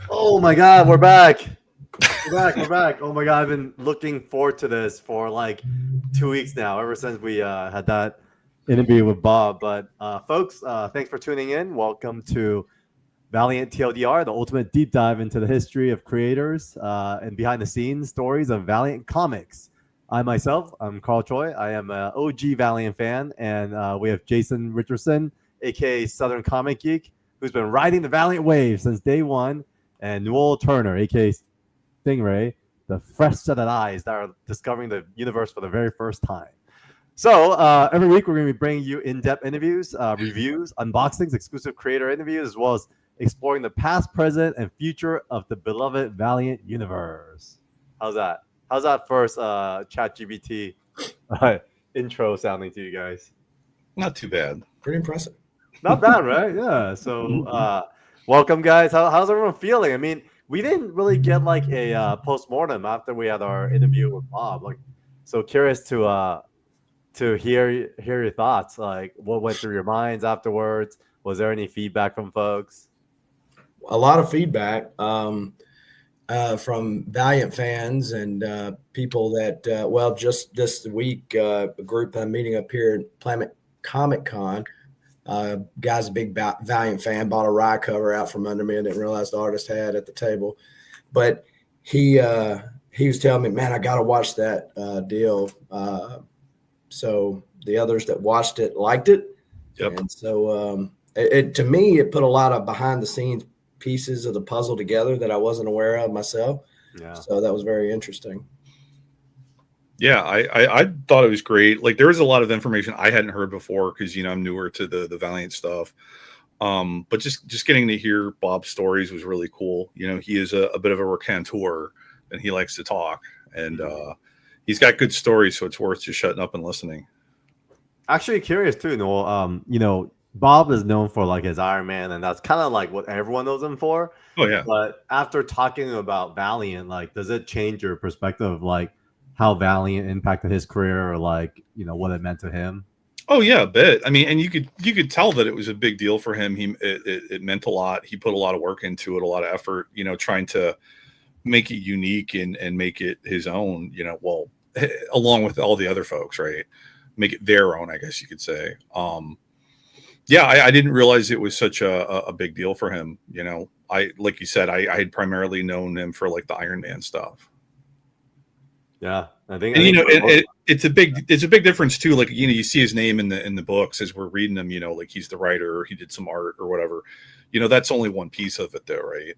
Oh my God, we're back. We're back. Oh my God, I've been looking forward to this for like 2 weeks now, ever since we had that interview with Bob. But folks, thanks for tuning in. Welcome to Valiant TLDR, the ultimate deep dive into the history of creators and behind the scenes stories of Valiant comics. I'm Carl Choi. I am an OG Valiant fan, and we have Jason Richardson, aka Southern Comic Geek, who's been riding the Valiant wave since day one, and Newell Turner, aka Stingray, the fresh set of eyes that are discovering the universe for the very first time. So every week we're going to be bringing you in-depth interviews, reviews, unboxings, exclusive creator interviews, as well as exploring the past, present, and future of the beloved Valiant universe. How's that? How's that first ChatGPT intro sounding to you guys? Not too bad. Pretty impressive. Not bad, right? Yeah. So welcome, guys. How's everyone feeling? I mean, we didn't really get like a post-mortem after we had our interview with Bob. Like, so curious to hear your thoughts. Like, what went through your minds afterwards? Was there any feedback from folks? A lot of feedback from Valiant fans and people that, just this week, a group I'm meeting up here at Planet Comic Con. Guy's a big Valiant fan, bought a RAI cover out from under me. I didn't realize the artist had at the table. But he was telling me, man, I got to watch that deal. So the others that watched it liked it. Yep. And so to me, it put a lot of behind the scenes pieces of the puzzle together that I wasn't aware of myself. Yeah. So that was very interesting. Yeah, I thought it was great. Like, there was a lot of information I hadn't heard before because, I'm newer to the Valiant stuff. But just getting to hear Bob's stories was really cool. He is a bit of a raconteur and he likes to talk. And he's got good stories, so it's worth just shutting up and listening. Actually, curious too, Noel. Bob is known for like his Iron Man, and that's kind of like what everyone knows him for. Oh yeah. But after talking about Valiant, like, does it change your perspective of like how Valiant impacted his career, or like what it meant to him? Oh yeah, a bit. I mean, and you could tell that it was a big deal for him. It meant a lot. He put a lot of work into it, a lot of effort. Trying to make it unique and make it his own. Along with all the other folks, right? Make it their own, I guess you could say. Yeah, I didn't realize it was such a big deal for him. Like you said, I had primarily known him for like the Iron Man stuff. Yeah, I think. And it's a big difference too. Like you see his name in the books as we're reading them. Like he's the writer, or he did some art or whatever. That's only one piece of it, though, right?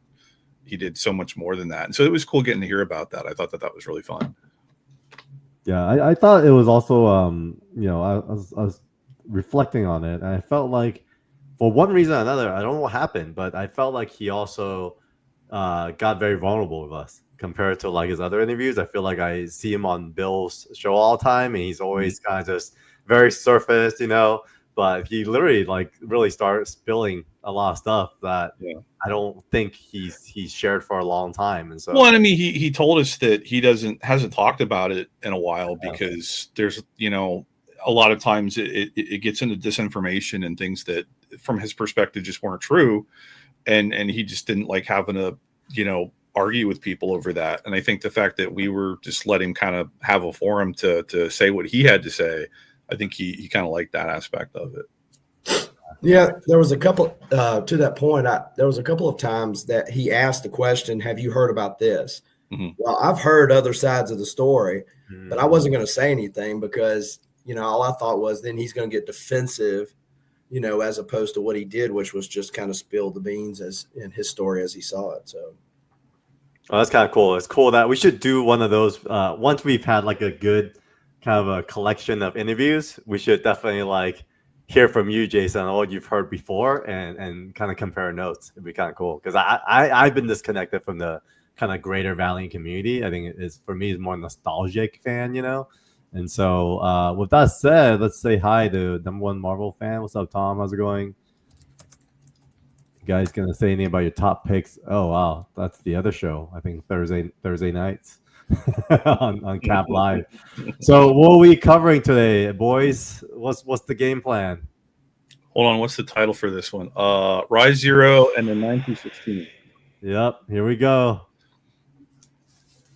He did so much more than that, and so it was cool getting to hear about that. I thought that was really fun. Yeah, I thought it was also I was reflecting on it, and I felt like for one reason or another, I don't know what happened, but I felt like he also got very vulnerable with us compared to like his other interviews. I feel like I see him on Bill's show all the time, and he's always kind of just very surface, but he literally like really started spilling a lot of stuff that I don't think he's shared for a long time. And so, well, and I mean, he told us that he hasn't talked about it in a while because there's a lot of times it gets into disinformation and things that from his perspective just weren't true, and he just didn't like having to argue with people over that. And I think the fact that we were just let him kind of have a forum to say what he had to say, I think he kind of liked that aspect of it. Yeah, there was a couple to that point. There was a couple of times that he asked the question, "Have you heard about this?" Mm-hmm. Well, I've heard other sides of the story, but I wasn't going to say anything because all I thought was then he's going to get defensive, as opposed to what he did, which was just kind of spill the beans as in his story as he saw it. So. Oh, that's kind of cool. It's cool that we should do one of those once we've had like a good kind of a collection of interviews. We should definitely like hear from you, Jason, on what you've heard before and kind of compare notes. It'd be kind of cool because I've been disconnected from the kind of greater Valiant community. I think it's for me is more nostalgic fan, And so with that said, let's say hi to number one Marvel fan. What's up, Tom? How's it going? You guys gonna say anything about your top picks? Oh wow, that's the other show. I think Thursday nights on Cap Live. So what are we covering today, boys? What's the game plan? Hold on, what's the title for this one? RAI 0 and then 9 through 16. Yep, here we go.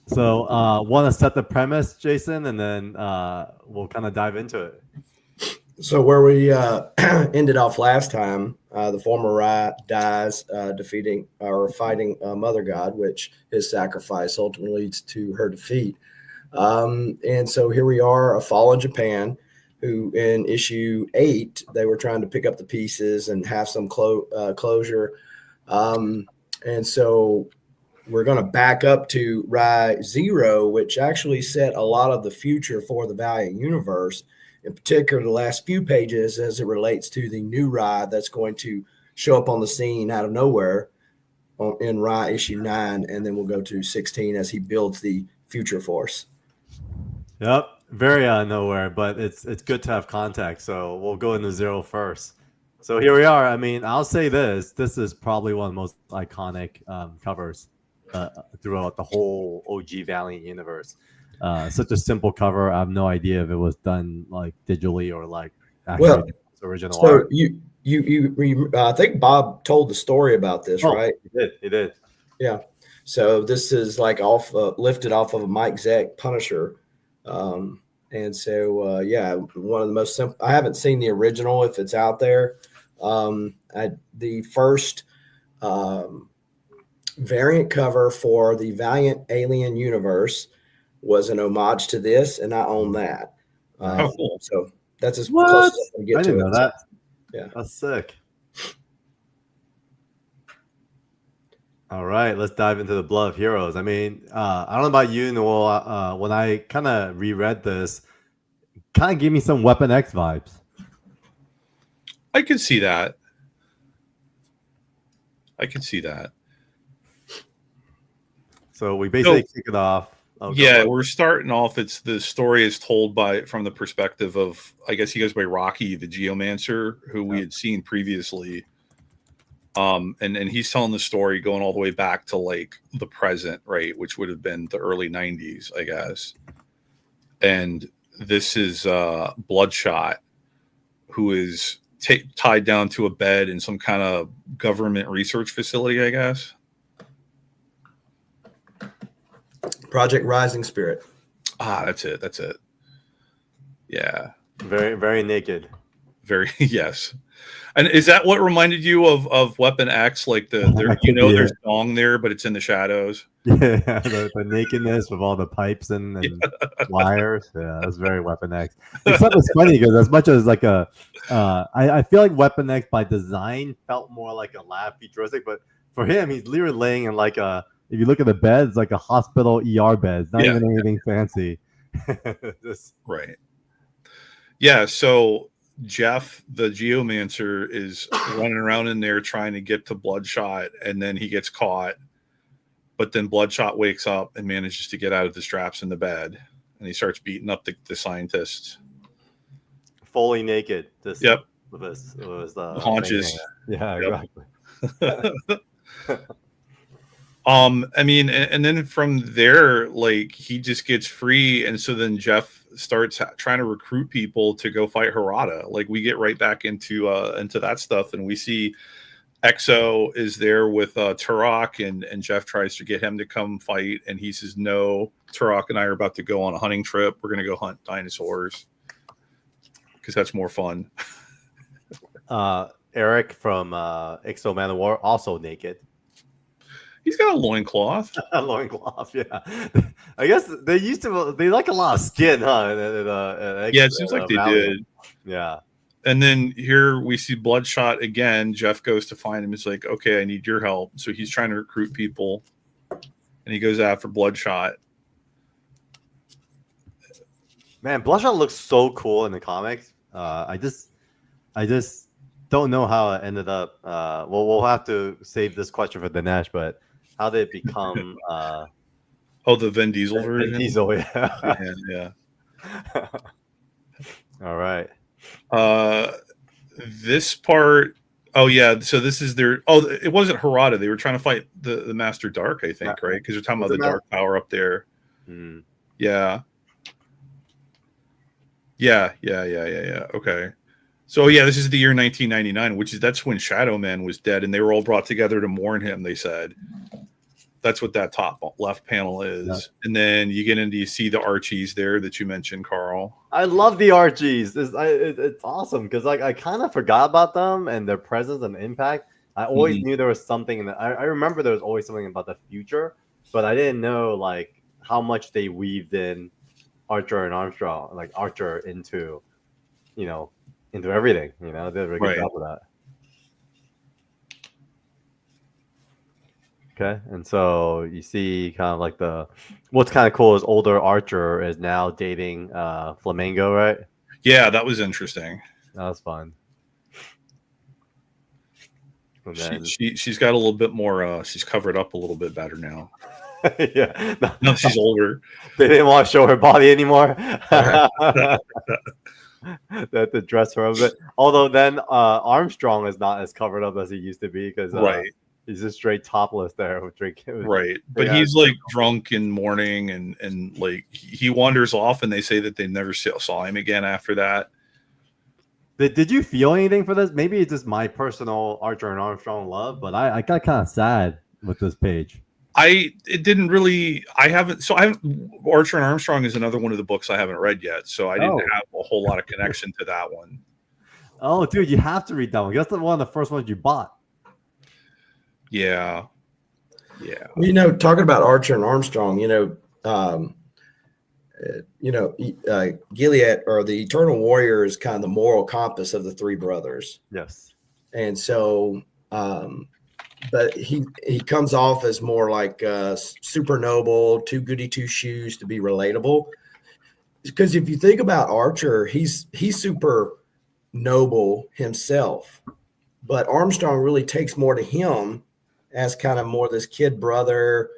So, want to set the premise, Jason, and then we'll kind of dive into it. So where we ended off last time, the former RAI dies defeating or fighting Mothergod, which his sacrifice ultimately leads to her defeat. And so here we are, a fallen Japan, who in issue 8, they were trying to pick up the pieces and have some closure. And so we're going to back up to RAI 0, which actually set a lot of the future for the Valiant universe, in particular the last few pages as it relates to the new RAI that's going to show up on the scene out of nowhere in RAI issue 9, and then we'll go to 16 as he builds the future force. Yep, very out of nowhere, but it's good to have context. So we'll go into 0 first. So here we are. I mean, I'll say this is probably one of the most iconic covers throughout the whole OG Valiant universe. Such a simple cover. I have no idea if it was done like digitally or like actually original art. You I think Bob told the story about this, right? He did. Yeah. So this is like lifted off of a Mike Zeck Punisher. And so, one of the most simple. I haven't seen the original if it's out there. The first variant cover for the Valiant Alien universe was an homage to this, and I own that. Cool. So that's as close as I can get I didn't know that. Yeah, that's sick. All right, let's dive into the Blood of Heroes. I mean, I don't know about you, Noel. When I kind of reread this, kind of gave me some Weapon X vibes. I can see that. So we basically kick it off. We're starting off. It's the story is told from the perspective of, I guess he goes by Rocky, the Geomancer, who we had seen previously. And he's telling the story going all the way back to like the present, right, which would have been the early 90s, I guess. And this is Bloodshot, who is tied down to a bed in some kind of government research facility, I guess. Project Rising Spirit. That's it. Yeah. Very, very naked. Very, yes. And is that what reminded you of Weapon X? Like there's song there, but it's in the shadows. Yeah, the nakedness with all the pipes and wires. Yeah, that's very Weapon X. Except it's funny because as much as like I feel like Weapon X by design felt more like a lab futuristic, but for him, he's literally laying in like if you look at the bed, it's like a hospital ER bed. It's not even anything fancy. Right. Yeah. So Jeff, the Geomancer, is running around in there trying to get to Bloodshot, and then he gets caught. But then Bloodshot wakes up and manages to get out of the straps in the bed, and he starts beating up the scientists. Fully naked. Yep. With the haunches. Yeah, yep. Exactly. I mean, and then from there, like he just gets free, and so then Jeff starts trying to recruit people to go fight Harada. Like we get right back into that stuff, and we see Exo is there with Turok, and Jeff tries to get him to come fight, and he says no. Turok and I are about to go on a hunting trip. We're gonna go hunt dinosaurs because that's more fun. Eric from Exo Man of War also naked. He's got a loincloth. A loincloth, yeah. I guess they like a lot of skin, huh? Yeah, it seems like they did. Yeah. And then here we see Bloodshot again. Jeff goes to find him. He's like, okay, I need your help. So he's trying to recruit people, and he goes after Bloodshot. Man, Bloodshot looks so cool in the comics. I just don't know how it ended up. We'll have to save this question for Dinesh, but how did it become? The Vin Diesel version. Vin Diesel, yeah. Yeah. All right. This part. Oh yeah. So this is their. Oh, it wasn't Harada. They were trying to fight the Master Dark, I think, right? Because they're talking about the Dark Power up there. Yeah. Yeah. Okay. So yeah, this is the year 1999, that's when Shadow Man was dead, and they were all brought together to mourn him. They said that's what that top left panel is, Yeah. and then you see the Archies there that you mentioned, Carl. I love the Archies. It's awesome because like I kind of forgot about them and their presence and impact. I always knew there was something in I remember there was always something about the future, but I didn't know like how much they weaved in Archer and Armstrong, like Archer into, into everything. They did a really good job with that. Okay, and so you see kind of like what's kind of cool is older Archer is now dating Flamingo, right? Yeah, that was interesting. That was fun. And then, she's got a little bit more. She's covered up a little bit better now. Yeah, no, she's older. They didn't want to show her body anymore. They had to dress her a bit. Although then Armstrong is not as covered up as he used to be because he's just straight topless there with drinking. Right, but he's like drunk in mourning and like he wanders off, and they say that they never saw him again after that. Did you feel anything for this? Maybe it's just my personal Archer and Armstrong love, but I got kind of sad with this page. It didn't really. I haven't. Archer and Armstrong is another one of the books I haven't read yet, so I didn't have a whole lot of connection to that one. Oh, dude, you have to read that one. That's one of the first ones you bought. Yeah. Talking about Archer and Armstrong, Gilead or the Eternal Warrior is kind of the moral compass of the three brothers. Yes. And so, but he comes off as more like super noble, too goody two shoes to be relatable. Because if you think about Archer, he's super noble himself, but Armstrong really takes more to him as kind of more this kid brother,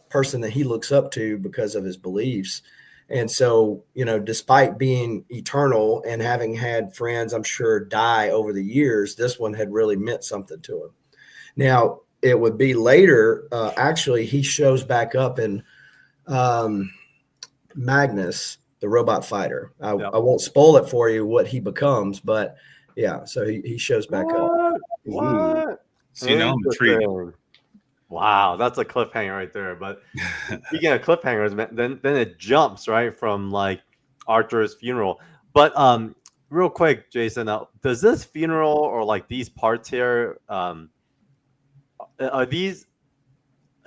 person that he looks up to because of his beliefs. And so, despite being eternal and having had friends, I'm sure, die over the years, this one had really meant something to him. Now, it would be later, actually, he shows back up in Magnus, the robot fighter. I won't spoil it for you what he becomes, but yeah, so he shows back up. What? See, now I'm intrigued. Wow, that's a cliffhanger right there. But speaking of cliffhangers, then it jumps right from like Archer's funeral. But real quick, Jason, does this funeral or like these parts here, is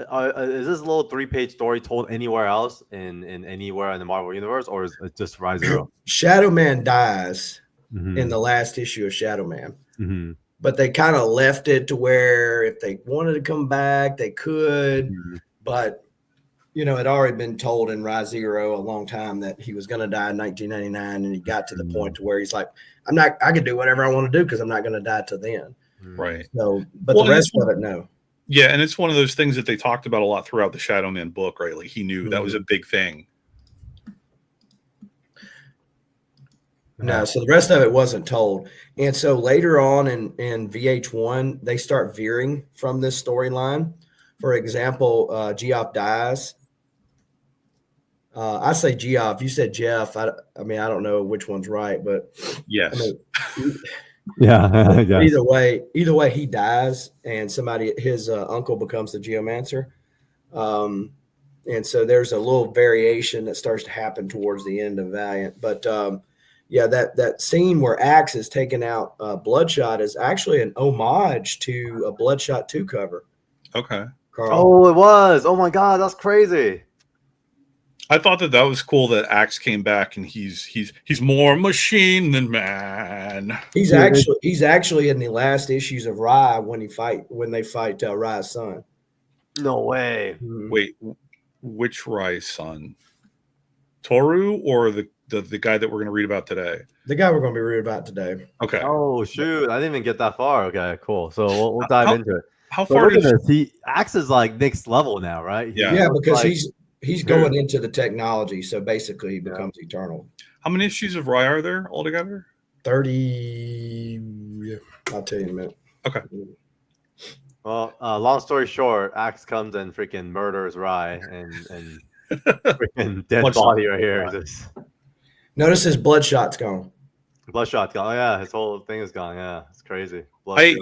this little 3-page story told anywhere else in anywhere in the Marvel universe, or is it just Rise Zero? Shadow Man dies in the last issue of Shadow Man. Mm-hmm. But they kind of left it to where if they wanted to come back, they could. Mm-hmm. But, it had already been told in Rise Zero a long time that he was going to die in 1999. And he got to the point to where he's like, I can do whatever I want to do because I'm not going to die till then. Right. So, but the rest of it, no. Yeah. And it's one of those things that they talked about a lot throughout the Shadow Man book, right? Like he knew that was a big thing. No, so the rest of it wasn't told. And so later on in VH1, they start veering from this storyline. For example, Geoff dies. I say Geoff. You said Jeff. I don't know which one's right, but yes. Yeah. Either way, he dies, and his uncle becomes the Geomancer. And so there's a little variation that starts to happen towards the end of Valiant, but yeah, that scene where Axe is taking out Bloodshot is actually an homage to a Bloodshot 2 cover. Okay. Carl. Oh, it was. Oh my God, that's crazy. I thought that was cool that Axe came back and he's more machine than man. He's actually in the last issues of RAI when they fight Rai's son. No way. Wait, which Rai's son? Toru or the guy that we're going to read about today? The guy we're going to be reading about today. Okay. Oh shoot, I didn't even get that far. Okay, cool. So we'll dive into it. How far is he? Axe is like next level now, right? Yeah, because he's going into the technology. So basically, he becomes eternal. How many issues of RAI are there altogether? 30. I'll tell you in a minute. Okay. Well, long story short, Axe comes and freaking murders RAI and freaking dead body right here. Notice his bloodshot's gone. Bloodshot's gone. Oh yeah, his whole thing is gone. Yeah, it's crazy. I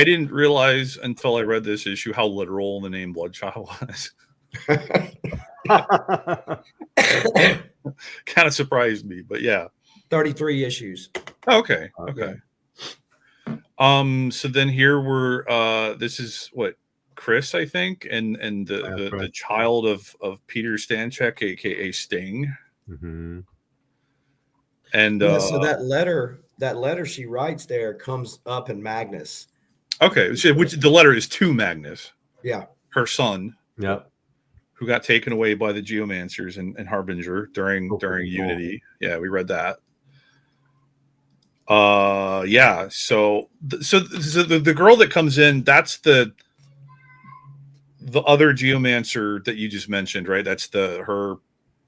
didn't realize until I read this issue how literal the name Bloodshot was. Kind of surprised me, but yeah. 33 issues. Okay. So then here this is what, Chris, I think, and the child of Peter Stanchek, aka Sting. Mm-hmm. And so that letter she writes there comes up in Magnus. Okay, which the letter is to Magnus. Yeah. Her son. Yep. Who got taken away by the Geomancers and Harbinger during Unity. Yeah, we read that. Yeah. So the girl that comes in, that's the other Geomancer that you just mentioned, right? That's her.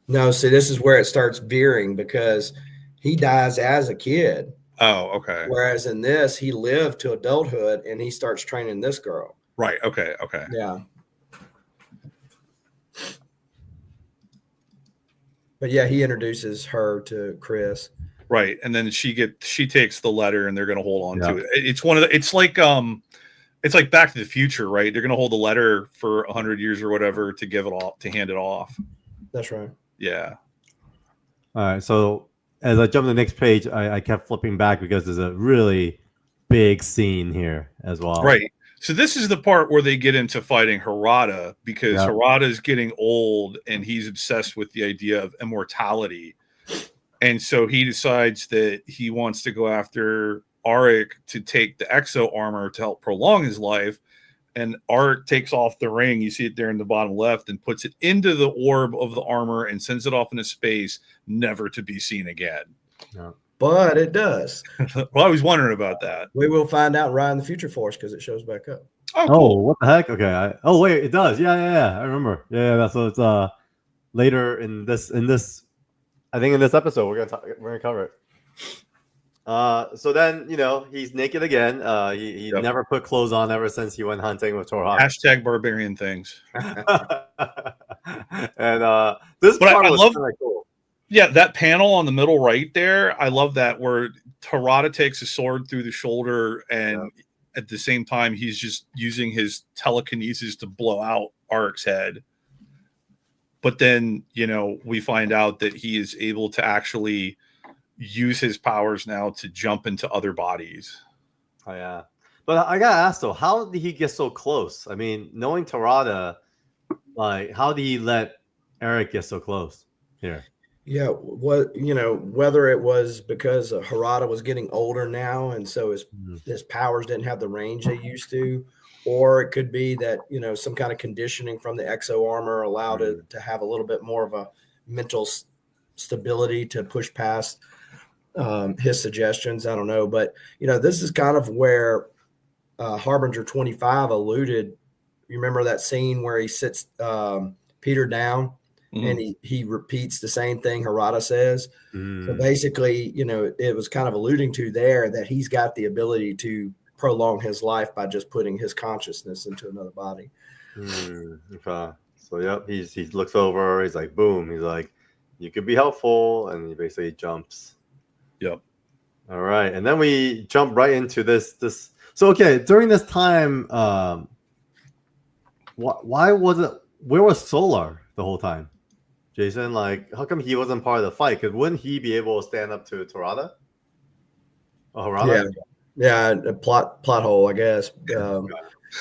No, see, this is where it starts veering because he dies as a kid. Oh, okay. Whereas in this, he lived to adulthood and he starts training this girl. Right. Okay. Yeah. But yeah, he introduces her to Chris. Right, and then she takes the letter, and they're going to hold on to it. It's one of the. It's like Back to the Future, right? They're going to hold the letter for 100 years or whatever to give it off, to hand it off. That's right. Yeah. All right. So as I jump to the next page, I kept flipping back because there's a really big scene here as well. Right. So this is the part where they get into fighting Harada because Harada is getting old and he's obsessed with the idea of immortality. And so he decides that he wants to go after Arik to take the exo armor to help prolong his life. And Arik takes off the ring. You see it there in the bottom left and puts it into the orb of the armor and sends it off into space, never to be seen again. Yeah. But it does. Well, I was wondering about that. We will find out right in the Future Force because it shows back up. Oh, cool. What the heck? Okay. Wait, it does. Yeah. I remember. Yeah, that's what it's later in this. I think in this episode we're gonna cover it. So then he's naked again. He never put clothes on ever since he went hunting with Torhawk. Hashtag barbarian things. And this part was kind of cool. Yeah, that panel on the middle right there, I love that, where Harada takes a sword through the shoulder, and at the same time, he's just using his telekinesis to blow out Arik's head. But then, we find out that he is able to actually use his powers now to jump into other bodies. Oh, yeah. But I got to ask, though, how did he get so close? I mean, knowing Harada, how did he let Arik get so close here? Yeah, whether it was because Harada was getting older now, and so his powers didn't have the range they used to, or it could be that some kind of conditioning from the exo armor allowed it to have a little bit more of a mental stability to push past his suggestions. I don't know, but this is kind of where Harbinger 25 alluded. You remember that scene where he sits Peter down? Mm-hmm. And he repeats the same thing Harada says. So basically, it was kind of alluding to there that he's got the ability to prolong his life by just putting his consciousness into another body. Okay. So he looks over. He's like, boom. He's like, you could be helpful, and he basically jumps. Yep. All right, and then we jump right into this. So during this time, why was it? Where was Solar the whole time? Jason, how come he wasn't part of the fight? Because wouldn't he be able to stand up to Harada? Yeah, a plot hole, I guess.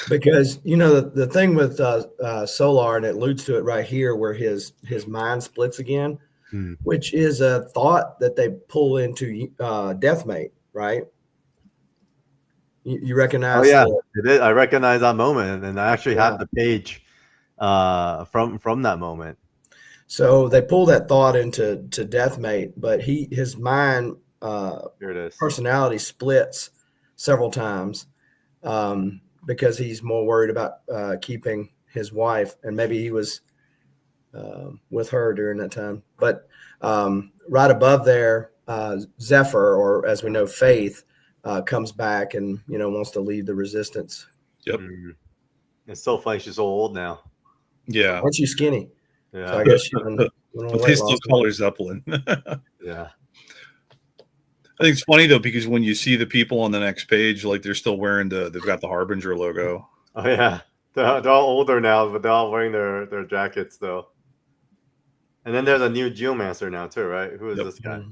Because the thing with Solar, and it alludes to it right here, where his mind splits again, which is a thought that they pull into Deathmate, right? You recognize? Oh yeah, it is. I recognize that moment, and I actually have the page from that moment. So they pull that thought into Deathmate, but his mind here it is. Personality splits several times because he's more worried about keeping his wife, and maybe he was with her during that time. But right above there, Zephyr, or as we know, Faith, comes back and wants to leave the Resistance. Yep. It's so funny. She's so old now. Yeah. Aren't you skinny? Yeah. So I guess she but they still call her Zeppelin. Yeah. I think it's funny though, because when you see the people on the next page, like they're still wearing they've got the Harbinger logo. Oh yeah, they're all older now, but they're all wearing their jackets though. And then there's a new Geomancer now too, right? Who is this guy?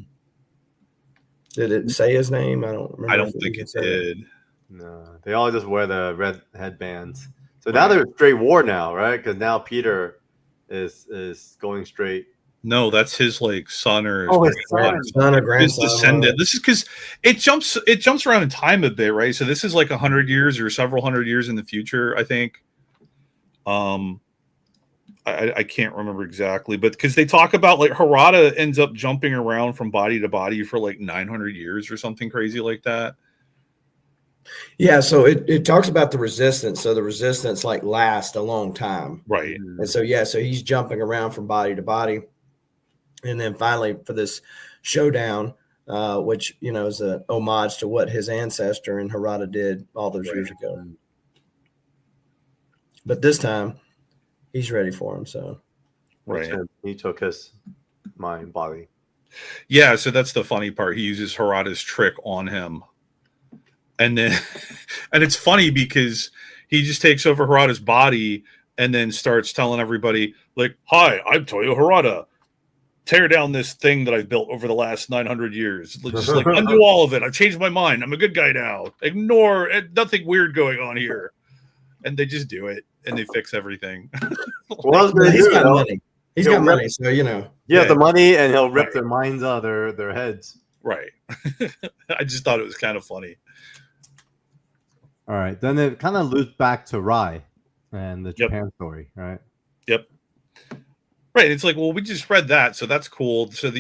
Did it say his name? I don't remember. I don't think it did. No, they all just wear the red headbands. So now they're straight war now, right? Because now Peter is going straight. No, that's his like son or his son or grandson. His descendant. This is because it jumps around in time a bit, right? So this is like 100 years or several hundred years in the future, I think. I can't remember exactly, but because they talk about like Harada ends up jumping around from body to body for like 900 years or something crazy like that. Yeah, so it talks about the resistance. So the resistance like lasts a long time. Right. And so so he's jumping around from body to body. And then finally for this showdown, which is a homage to what his ancestor and Harada did all those years ago. But this time he's ready for him. So he took his mind body. Yeah, so that's the funny part. He uses Harada's trick on him. And then and it's funny because he just takes over Harada's body and then starts telling everybody, like, hi, I'm Toyo Harada. Tear down this thing that I've built over the last 900 years. Just like undo all of it. I've changed my mind. I'm a good guy now. Ignore nothing weird going on here. And they just do it and they fix everything. Well, he's got money. He's got money, so the money, and he'll rip their minds out of their heads. Right. I just thought it was kind of funny. All right, then it kind of loops back to RAI and the Japan story, right? Yep. Right. It's like, well, we just read that, so that's cool. So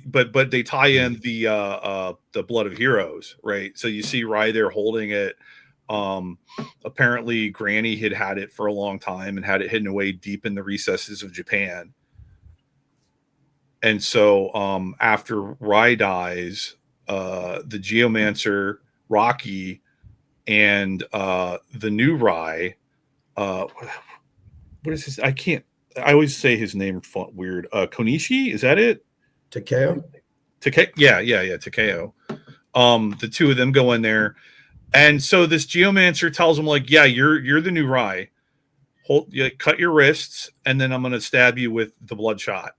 but they tie in the Blood of Heroes, right? So you see RAI there holding it. Apparently Granny had it for a long time and had it hidden away deep in the recesses of Japan. And so after RAI dies, the Geomancer, Rocky, and the new RAI, what is his? I always say his name weird. Konishi, is that it? Takeo? Yeah, Takeo. The two of them go in there. And so this Geomancer tells him, like, yeah, you're the new RAI. Cut your wrists, and then I'm going to stab you with the bloodshot.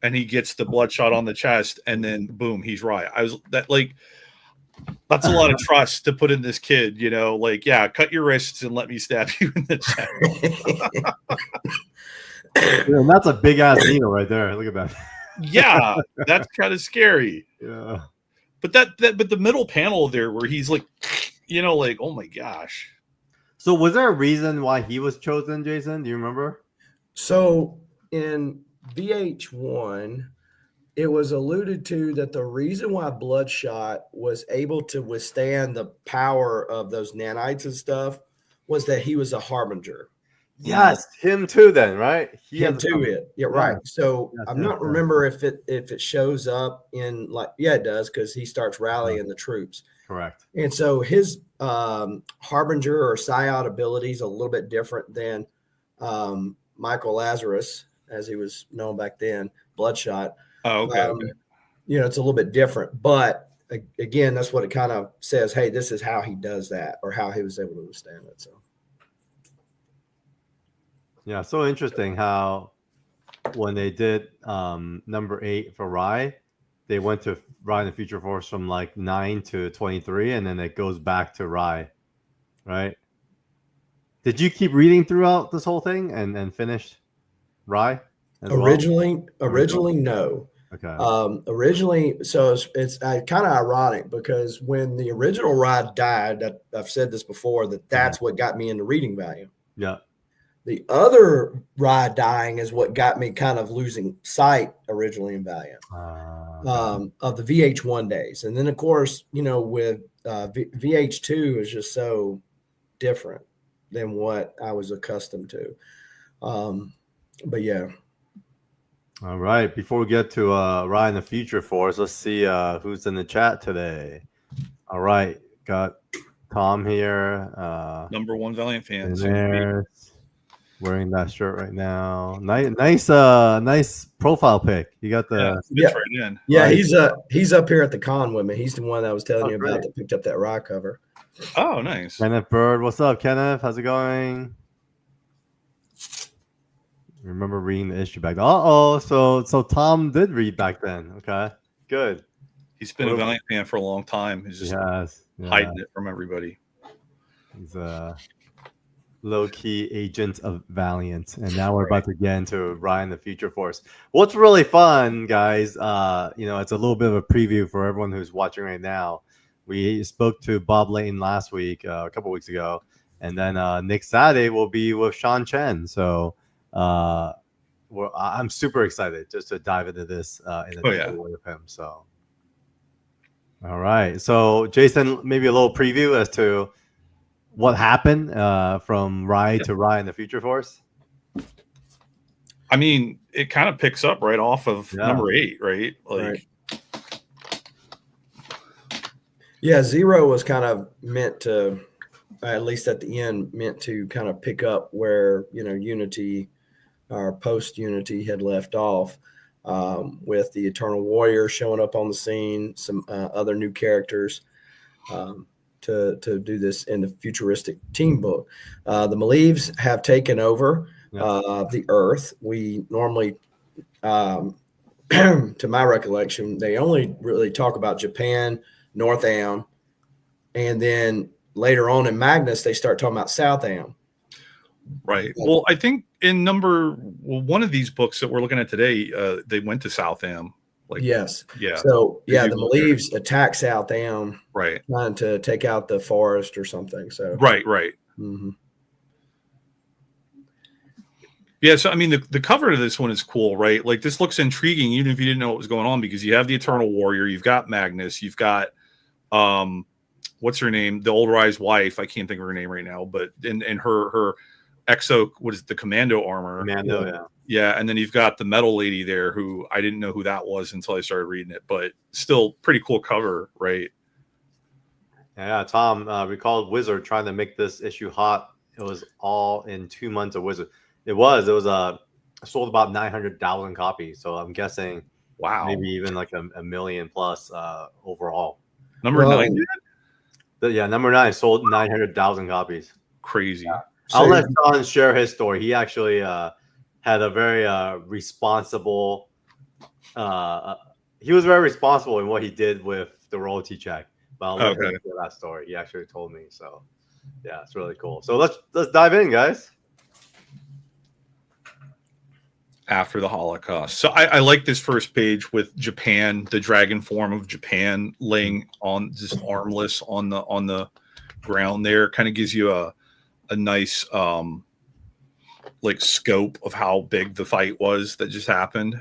And he gets the bloodshot on the chest, and then boom, he's RAI. That's a lot of trust to put in this kid, like, yeah, cut your wrists and let me stab you in the chest. Yeah, that's a big ass needle right there. Look at that. Yeah, that's kind of scary. Yeah. But but the middle panel there where he's like, like, oh my gosh. So was there a reason why he was chosen, Jason? Do you remember? So in VH1, it was alluded to that the reason why Bloodshot was able to withstand the power of those nanites and stuff was that he was a harbinger. Yes, him too. Then, right? Him too. Yeah, right. So I'm not remember if it shows up in it does, because he starts rallying the troops. Correct. And so his harbinger or psiot ability is a little bit different than Michael Lazarus, as he was known back then, Bloodshot. Oh, okay. It's a little bit different, but again, that's what it kind of says. Hey, this is how he does that, or how he was able to withstand it. So. Yeah, so interesting how when they did number 8 for RAI, they went to RAI in the Future Force from like 9 to 23, and then it goes back to RAI, right? Did you keep reading throughout this whole thing and finish RAI? Originally, no. Okay. Originally, so it's kind of ironic because when the original RAI died, I've said this before, that's what got me into reading Valiant. Yeah. The other RAI dying is what got me kind of losing sight originally in Valiant of the VH1 days. And then, of course, with VH2 is just so different than what I was accustomed to. But yeah. All right. Before we get to RAI in the Future Force, let's see who's in the chat today. All right. Got Tom here. Number one Valiant fan. wearing that shirt right now. Nice profile pic. You got the fits right in. Yeah, Right. he's up here at the con with me. He's the one that I was telling Oh, you about great. that picked up that RAI cover. Oh, nice. Kenneth Bird. What's up, Kenneth? How's it going? Remember reading the issue back then. So Tom did read back then. Okay, good. He's been a Valiant fan for a long time. He's just hiding it from everybody. He's a low-key agent of Valiant, and now we're about to get into RAI and the Future Force. What's really fun, guys, it's a little bit of a preview for everyone who's watching right now. We spoke to Bob Layton last week, a couple weeks ago, and then Nick Saturday will be with Sean Chen. So I'm super excited just to dive into this in a deeper way with him. So, all right. So, Jason, maybe a little preview as to what happened from RAI to RAI and the Future Force. I mean, it kind of picks up right off of number 8, right? Right. Yeah, Zero was kind of meant to, at least at the end, meant to kind of pick up where, Unity or post-Unity had left off, with the Eternal Warrior showing up on the scene, some other new characters to do this in the futuristic team book. The Maleves have taken over the Earth. We normally, to my recollection, they only really talk about Japan, North Am, and then later on in Magnus, they start talking about South Am. Right. Well, I think in one of these books that we're looking at today, they went to South Am. Yes. Yeah. So the Maleves attack South Am, right, trying to take out the forest or something. So right. Mm-hmm. Yeah. So I mean, the cover to this one is cool, right? Like this looks intriguing, even if you didn't know what was going on, because you have the Eternal Warrior, you've got Magnus, you've got what's her name, the Old Rai's wife. I can't think of her name right now, but and her exo, what is it, the commando armor? Yeah, and then you've got the metal lady there, who I didn't know who that was until I started reading it, but still pretty cool cover, right? Yeah, Tom recalled Wizard trying to make this issue hot. It was all in 2 months of Wizard. It was sold about 900,000 copies. So I'm guessing, maybe even like a million plus overall. Number 9. Yeah, number 9 sold 900,000 copies. Crazy. Yeah. I'll let Sean share his story. He actually had a very responsible. He was very responsible in what he did with the royalty check. But I'll let him share that story. He actually told me. So yeah, it's really cool. So let's dive in, guys. After the Holocaust. So I like this first page with Japan, the dragon form of Japan laying on just armless on the ground there. Kind of gives you a nice scope of how big the fight was that just happened.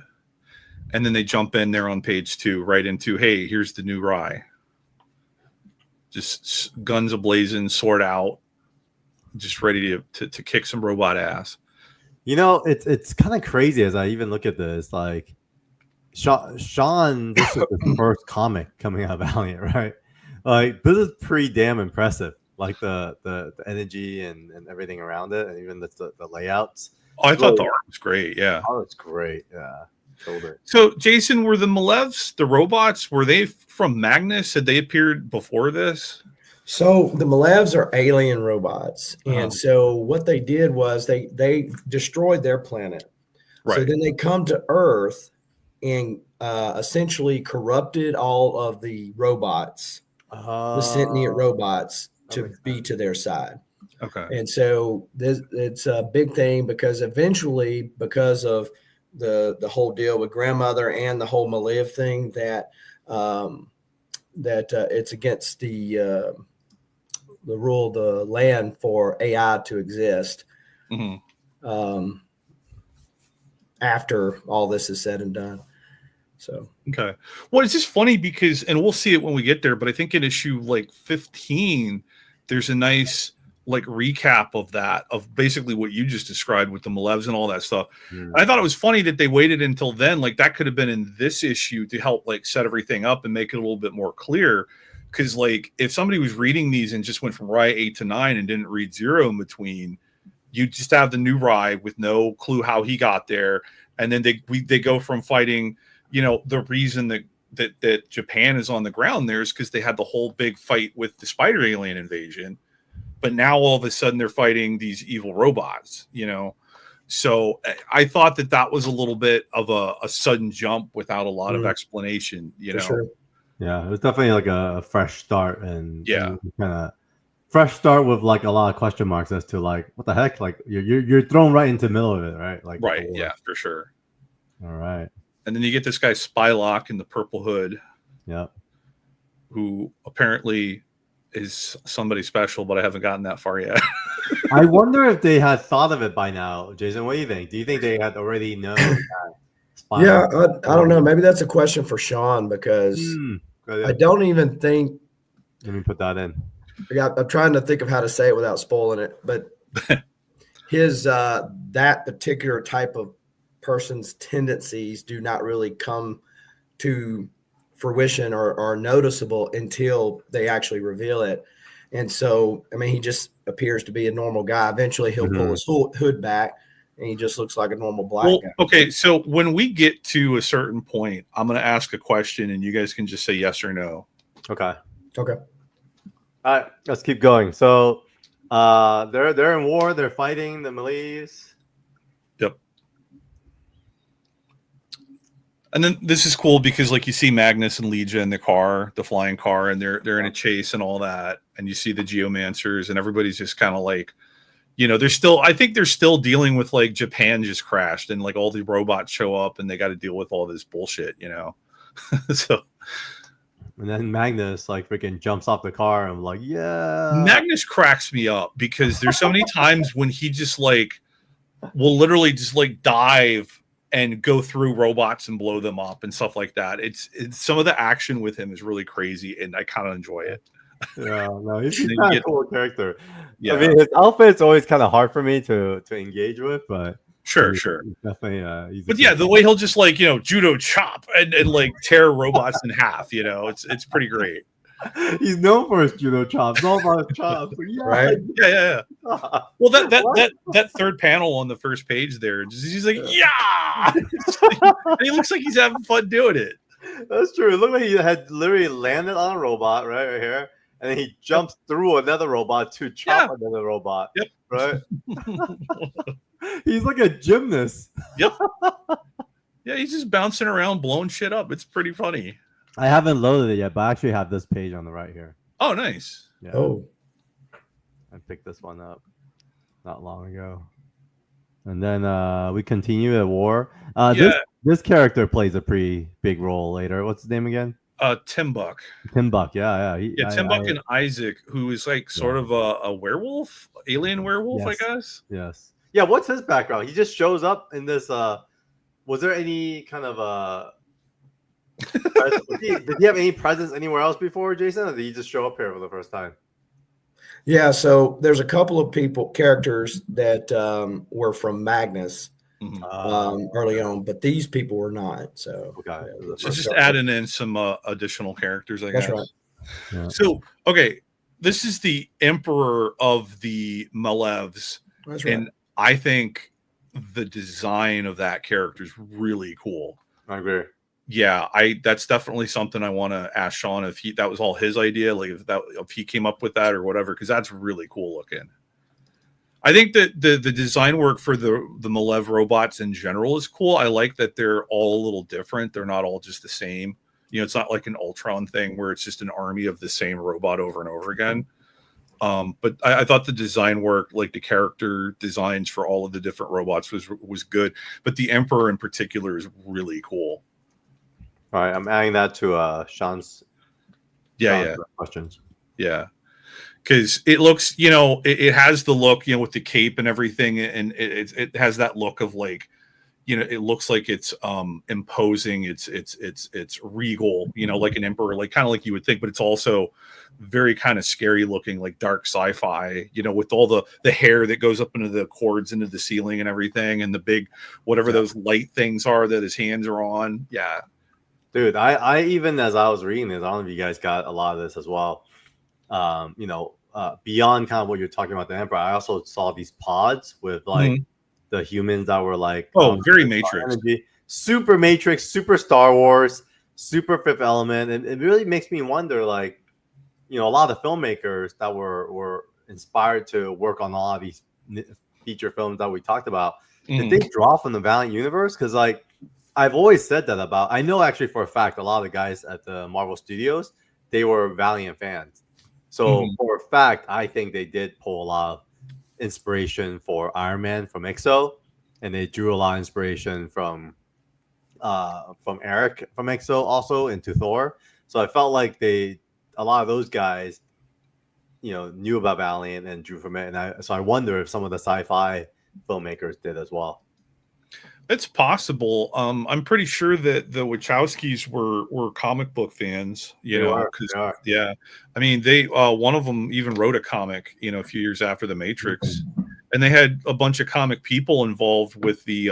And then they jump in there on page 2 right into, hey, here's the new RAI. Just guns ablazing, sword out, just ready to kick some robot ass. It's kind of crazy as I even look at this. Like, Sean, this is his first comic coming out of Valiant, right? Like, this is pretty damn impressive. Like the energy and everything around it, and even the layouts. Oh, I thought the art was great. Yeah, art was great. Yeah, killed it. So, Jason, were the Malevs, the robots, were they from Magnus? Had they appeared before this? So the Malevs are alien robots, and so what they did was they destroyed their planet. Right. So then they come to Earth and essentially corrupted all of the robots, the sentient robots, to be to their side. Okay. And so it's a big thing because eventually, because of the whole deal with grandmother and the whole Malev thing, that it's against the rule of the land for AI to exist. Mm-hmm. After all this is said and done. So okay. Well, it's just funny because, and we'll see it when we get there, but I think in issue 15, there's a nice recap of that, of basically what you just described with the Malevs and all that stuff. I thought it was funny that they waited until then. That could have been in this issue to help set everything up and make it a little bit more clear. Because if somebody was reading these and just went from RAI 8 to 9 and didn't read 0 in between, You just have the new RAI with no clue how he got there, and then they go from fighting, the reason that Japan is on the ground there is because they had the whole big fight with the spider alien invasion, but now all of a sudden they're fighting these evil robots, So I thought that was a little bit of a sudden jump without a lot of explanation, Sure. Yeah, it was definitely like a fresh start, and yeah, kind of fresh start with like a lot of question marks as to like what the heck, like you're thrown right into the middle of it, right? Like right, yeah, for sure. All right, and then you get this guy Spylock in the purple hood, who apparently is somebody special, but I haven't gotten that far yet. I wonder if they had thought of it by now, Jason. What do you think? Do you think they had already known that? Yeah, I don't know. Maybe that's a question for Sean because I don't even think. Let me put that in. I'm trying to think of how to say it without spoiling it, but his that particular type of person's tendencies do not really come to fruition or are noticeable until they actually reveal it. And so, I mean, he just appears to be a normal guy. Eventually, he'll pull his hood back, and he just looks like a normal black guy. Okay, so when we get to a certain point, I'm going to ask a question, and you guys can just say yes or no. Okay. Okay. All right, let's keep going. So, they're in war. They're fighting the Malays. Yep. And then this is cool because, like, you see Magnus and Legia in the car, the flying car, and they're in a chase and all that. And you see the Geomancers, and everybody's just kind of like, I think they're still dealing with like Japan just crashed, and like all the robots show up, and they got to deal with all this bullshit, So. And then Magnus like freaking jumps off the car, and I'm like, yeah. Magnus cracks me up because there's so many times when he just like will literally just like dive and go through robots and blow them up and stuff like that. It's some of the action with him is really crazy, and I kind of enjoy it. Yeah, no, he's kind of a cool character. Yeah, I mean, his outfit's always kind of hard for me to engage with, but sure. He's definitely. But yeah, the way he'll just like judo chop and like tear robots in half, it's pretty great. He's known for his judo chops, all about his chops, right? Yeah. Well, that third panel on the first page there, he's like, yeah, and he looks like he's having fun doing it. That's true. It looked like he had literally landed on a robot right here, and then he jumps through another robot to chop another robot. Yep. Right. He's like a gymnast. Yep. Yeah, he's just bouncing around, blowing shit up. It's pretty funny. I haven't loaded it yet, but I actually have this page on the right here. Oh, nice. Yeah. Oh. I picked this one up not long ago. And then we continue at war. This character plays a pretty big role later. What's his name again? Tim Buck. Tim Buck, yeah. Tim Buck and Isaac, who is like sort of a werewolf, alien werewolf, I guess. Yes. Yeah, what's his background? He just shows up in this. Was there any kind of did he have any presence anywhere else before, Jason, or did he just show up here for the first time? Yeah, so there's a couple of characters that were from Magnus early on, but these people were not. So okay, so just adding in some additional characters, I guess. That's right. Yeah. So okay, this is the Emperor of the Malevs. That's right. And I think the design of that character is really cool. I agree. Yeah, that's definitely something I want to ask Sean if that was all his idea, like if he came up with that or whatever, because that's really cool looking. I think that the design work for the Malev robots in general is cool. I like that they're all a little different. They're not all just the same. It's not like an Ultron thing where it's just an army of the same robot over and over again. But I thought the design work, like the character designs for all of the different robots was good. But the Emperor in particular is really cool. All right, I'm adding that to Sean's questions. Yeah. Because it looks, it has the look, with the cape and everything, and it has that look of like, it looks like it's imposing, it's regal, like an emperor, like kind of like you would think, but it's also very kind of scary looking, like dark sci-fi, with all the hair that goes up into the cords into the ceiling and everything, and the big whatever those light things are that his hands are on. Yeah. Dude, I even as I was reading this, I don't know if you guys got a lot of this as well. beyond kind of what you're talking about the Emperor, I also saw these pods with like the humans that were like very Matrix energy, super Matrix, super Star Wars, super Fifth Element, and it really makes me wonder, like, a lot of the filmmakers that were inspired to work on a lot of these feature films that we talked about, did they draw from the Valiant universe? Because like I've always said that about, I know actually for a fact a lot of the guys at the Marvel Studios, they were Valiant fans. So for a fact, I think they did pull a lot of inspiration for Iron Man from EXO, and they drew a lot of inspiration from Eric from EXO also into Thor. So I felt like a lot of those guys, knew about Valiant and drew from it, and so I wonder if some of the sci-fi filmmakers did as well. It's possible. I'm pretty sure that the Wachowskis were comic book fans, because yeah, I mean they one of them even wrote a comic, a few years after the Matrix, and they had a bunch of comic people involved with the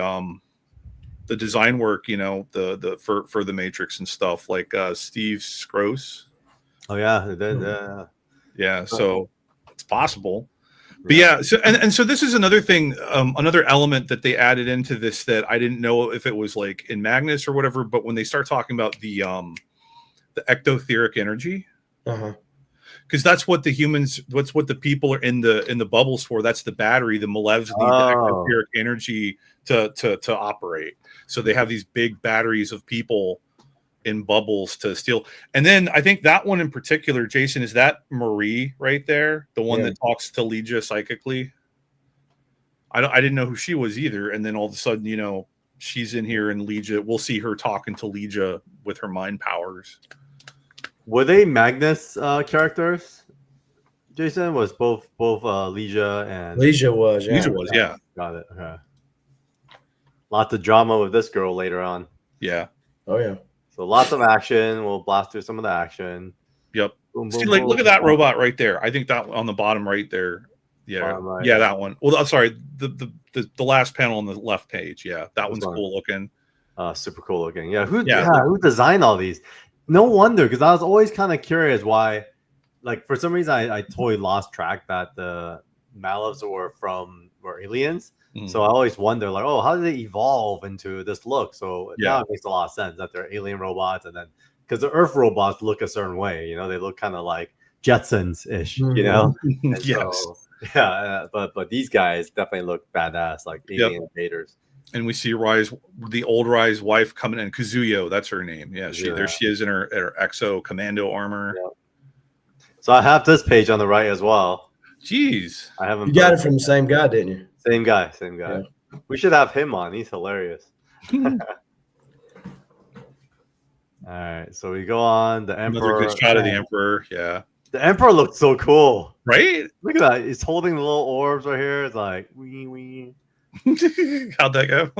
design work, for the Matrix and stuff, like Steve Scrose. Oh yeah, yeah. So it's possible. But yeah, so and so this is another thing, another element that they added into this that I didn't know if it was like in Magnus or whatever. But when they start talking about the ectotheric energy, because that's what the humans, what's what the people are in the bubbles for. That's the battery. The Malevs need the ectotheric energy to operate. So they have these big batteries of people in bubbles to steal. And then I think that one in particular, Jason, is that Marie right there, the one that talks to Legia psychically? I didn't know who she was either. And then all of a sudden, she's in here, and Legia, we'll see her talking to Legia with her mind powers. Were they Magnus characters? Jason, was both Legia and Legia was, yeah. Got it. Okay. Lots of drama with this girl later on. Yeah. Oh yeah. So lots of action. We'll blast through some of the action. Yep. Boom, See, boom, like, boom, look at that robot right there. I think that on the bottom right there. Yeah. Right. Yeah, that one. Well, I'm sorry. The last panel on the left page. Yeah, that one's cool looking. Super cool looking. Yeah. Who designed all these? No wonder, because I was always kind of curious why. Like, for some reason, I totally lost track that the Malevs were aliens. So I always wonder, like, how did they evolve into this look? So now it makes a lot of sense that they're alien robots, and then because the Earth robots look a certain way, they look kind of like Jetsons-ish, Yes. So, but these guys definitely look badass, like alien invaders. And we see the old Rai's wife coming in, Kazuyo, that's her name. Yeah, there she is in her Exo Commando armor. Yep. So I have this page on the right as well. Jeez. I haven't. You got it from the same guy, didn't you? Same guy. Yeah. We should have him on. He's hilarious. All right, so we go on. The Emperor. Another good shot of the Emperor. Yeah. The Emperor looked so cool. Right? Look at that. He's holding the little orbs right here. It's like, wee. How'd that go?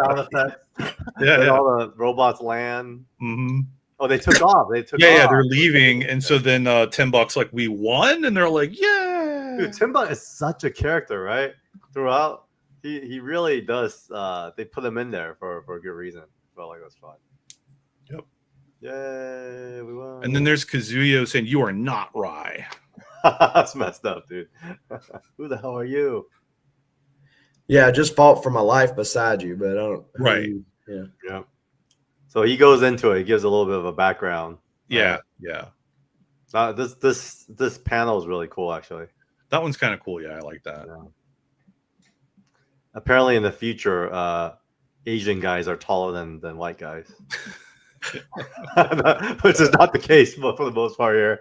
Sound effects. Yeah. All the robots land. Mm-hmm. Oh, they took off. Yeah, they're leaving. And so then Tim Buck's like, we won? And they're like, yeah. Dude, Tim Buck is such a character, right? Throughout. He really does. They put him in there for a good reason. Felt like it was fun. Yep. Yay, we won. And then there's Kazuyo saying, you are not Rai. That's messed up, dude. Who the hell are you? Yeah, I just fought for my life beside you, but I don't. Right. Yeah. So he goes into it. He gives a little bit of a background. Yeah. This panel is really cool, actually. That one's kind of cool. Yeah, I like that. Yeah. Apparently, in the future, Asian guys are taller than white guys. Which is not the case, but for the most part here.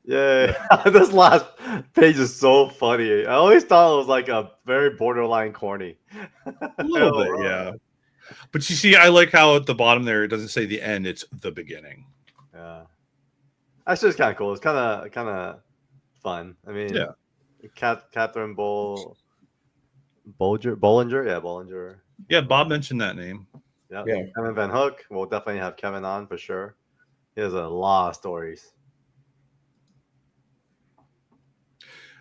Yay. This last page is so funny. I always thought it was like a very borderline corny. A little bit, yeah. But you see, I like how at the bottom there, it doesn't say the end, it's the beginning. Yeah. That's just kind of cool. It's kind of fun. I mean, yeah. Catherine Bollinger? Yeah, Bollinger. Yeah, Bob mentioned that name. Yeah. Kevin Van Hook. We'll definitely have Kevin on for sure. He has a lot of stories.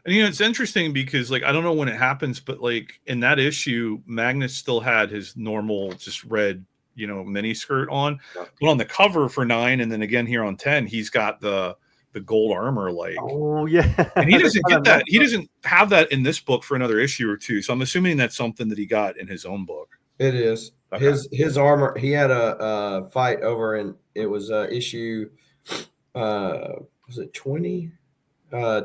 And it's interesting because, like, I don't know when it happens, but like in that issue, Magnus still had his normal, just red, mini skirt on. Yep. But on the cover for 9, and then again here on 10, he's got the gold armor, like. Oh yeah, And he doesn't They get that. He doesn't have that in this book for another issue or two. So I'm assuming that's something that he got in his own book. It is. Okay. His armor. He had a fight over, and it was issue. Was it 20?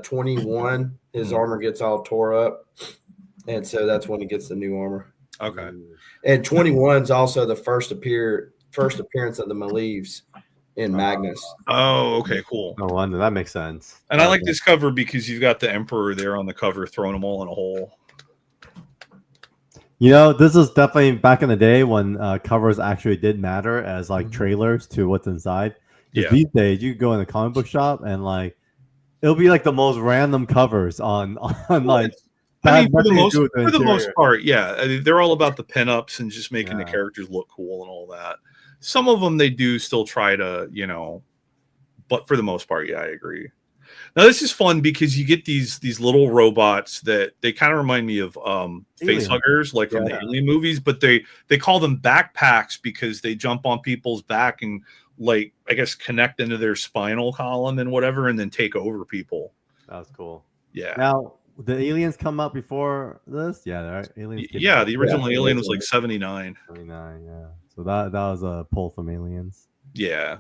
21. His armor gets all tore up, and so that's when he gets the new armor. Okay. And 21 is also the first appearance of the Maleeves in Magnus. Oh, okay, cool. No wonder, that makes sense. And I like this cover because you've got the Emperor there on the cover throwing them all in a hole. This is definitely back in the day when covers actually did matter as like trailers to what's inside. Yeah. These days, you go in a comic book shop and like it'll be like the most random covers on like. I mean, for the most part, yeah. I mean, they're all about the pinups and just making the characters look cool and all that. Some of them they do still try to, but for the most part, yeah, I agree. Now this is fun because you get these little robots that they kind of remind me of face huggers, like from the Alien movies, but they call them backpacks because they jump on people's back and like I guess connect into their spinal column and whatever, and then take over people. That was cool. Yeah. Now the aliens come out before this? Yeah, right. Aliens. Yeah, the original Alien was like 79. 79, yeah. So that was a pull from Aliens. Yeah.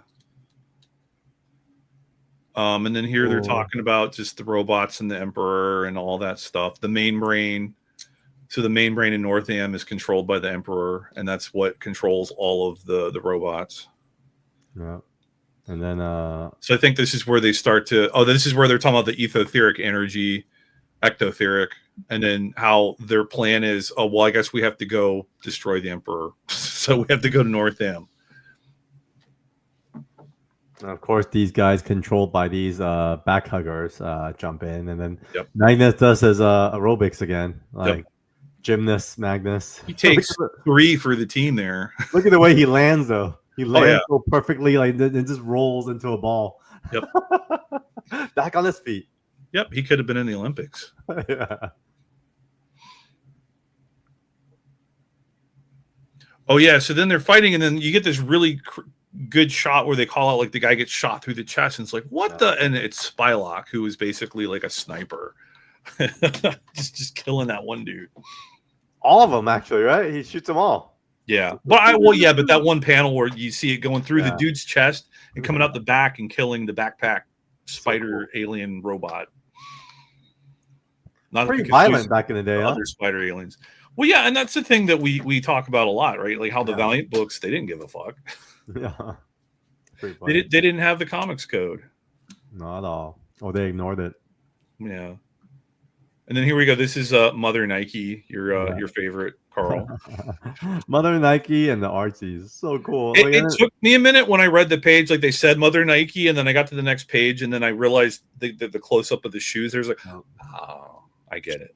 And then here they're talking about just the robots and the Emperor and all that stuff. The main brain. So the main brain in Northam is controlled by the Emperor, and that's what controls all of the robots. Yeah. And then so I think this is where they start to this is where they're talking about the etheric energy, ectotheric, and then how their plan is, I guess we have to go destroy the Emperor. So we have to go to Northam. And of course, these guys controlled by these back huggers jump in, and then Magnus does his aerobics again, like gymnast Magnus. He takes 3 for the team there. Look at the way he lands, though. He lands so perfectly, like it just rolls into a ball. Yep. Back on his feet. Yep, he could have been in the Olympics. Yeah. Oh yeah, so then they're fighting, and then you get this really good shot where they call out like the guy gets shot through the chest, and it's like what the, and it's Spylock, who is basically like a sniper, just killing that one dude. All of them, actually, right? He shoots them all. Yeah, but that one panel where you see it going through the dude's chest and coming out the back and killing the backpack spider alien robot. Not pretty violent back in the day, other spider aliens. Well, yeah, and that's the thing that we talk about a lot, right? Like how the Valiant books, they didn't give a fuck. Yeah, they didn't have the comics code. Not at all. Or they ignored it. Yeah. And then here we go. This is Mother Nike, your favorite, Carl. Mother Nike and the Archies. So cool. It took me a minute when I read the page, like they said Mother Nike, and then I got to the next page, and then I realized the close up of the shoes. There's like, oh, I get it.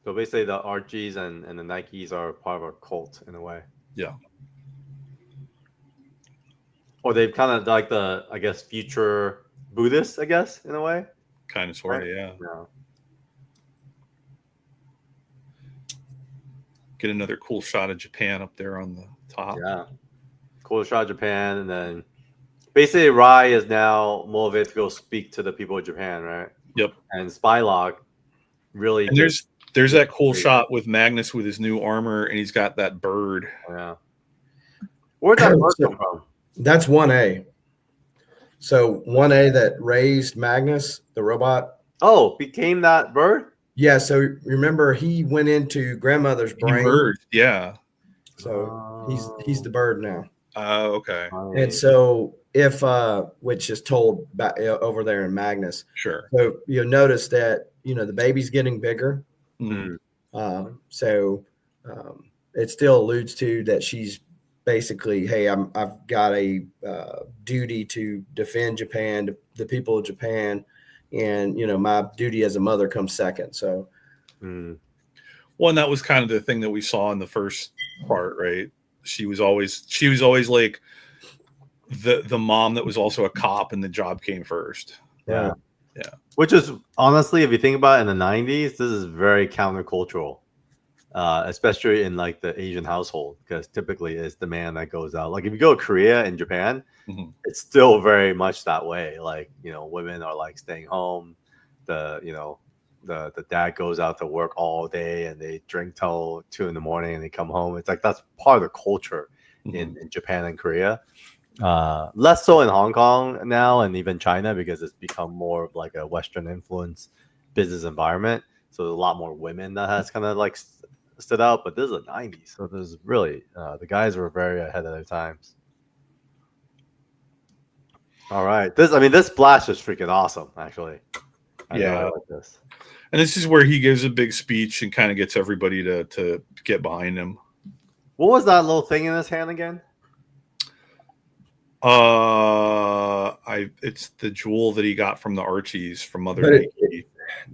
So basically, the Archies and the Nikes are part of a cult in a way. Yeah. Or they've kind of like the, I guess, future Buddhists, I guess, in a way. Kind of, sort of, yeah. Get another cool shot of Japan up there on the top. Yeah. Cool shot of Japan. And then basically, RAI is now motivated to go speak to the people of Japan, right? Yep. And Spylock really. And there's that cool shot with Magnus with his new armor, and he's got that bird. Yeah. Where'd that bird come from? That's 1A. So 1A that raised Magnus, the robot. Oh, became that bird? Yeah. So remember, he went into grandmother's brain. Bird, yeah. So he's the bird now. Oh, okay. And so if which is told back over there in Magnus. Sure. So you'll notice that the baby's getting bigger. Mm-hmm. So it still alludes to that she's basically, hey, I've got a duty to defend Japan, the people of Japan, and my duty as a mother comes second. So, well, and that was kind of the thing that we saw in the first part, right? She was always like the mom that was also a cop, and the job came first. Yeah. Which is honestly, if you think about it, in the 90s, this is very countercultural. especially in like the Asian household, because typically it's the man that goes out. Like if you go to Korea and Japan, it's still very much that way. Like, you know, women are like staying home. The dad goes out to work all day and they drink till 2 a.m. and they come home. It's like that's part of the culture in Japan and Korea. Less so in Hong Kong now and even China, because it's become more of like a Western influence business environment. So there's a lot more women that has kind of like stood out. But this is the 90s, so there's really the guys were very ahead of their times. All right, this splash is freaking awesome, actually. I like this. And this is where he gives a big speech and kind of gets everybody to get behind him. What was that little thing in his hand again? It's the jewel that he got from the Archies from Mothergod.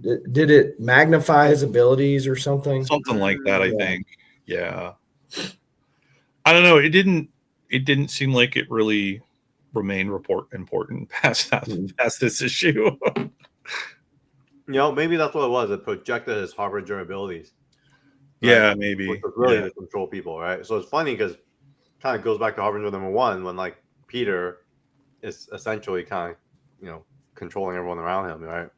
Did it magnify his abilities or something? Something like that, I think. Yeah. I don't know. It didn't seem like it really remained important past this issue. You know, maybe that's what it was. It projected his Harbinger abilities. Right? Yeah, maybe. Which was really to control people, right? So it's funny because it kind of goes back to Harbinger #1 when like Peter is essentially kind of, you know, controlling everyone around him, right?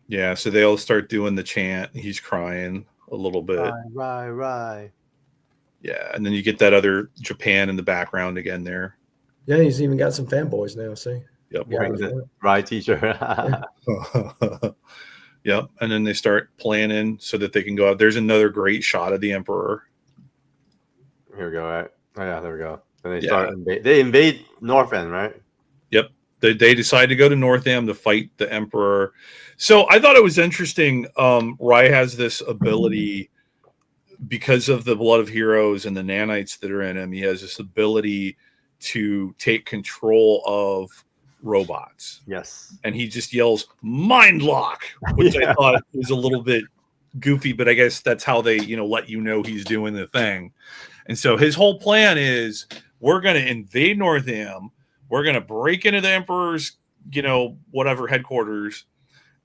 Yeah, so they all start doing the chant. He's crying a little bit. Right. Yeah, and then you get that other Japan in the background again there. Yeah, he's even got some fanboys now, see? Yep. Wearing the RAI t-shirt. Yep, and then they start planning so that they can go out. There's another great shot of the Emperor. Here we go, right? Oh, yeah, there we go. And they invade North End, right? Yep. They decide to go to North End to fight the Emperor. So I thought it was interesting. RAI has this ability because of the blood of heroes and the nanites that are in him. He has this ability to take control of robots. Yes. And he just yells mind lock, which I thought was a little bit goofy, but I guess that's how they, let you know he's doing the thing. And so his whole plan is we're going to invade North Am. We're going to break into the Emperor's, whatever headquarters.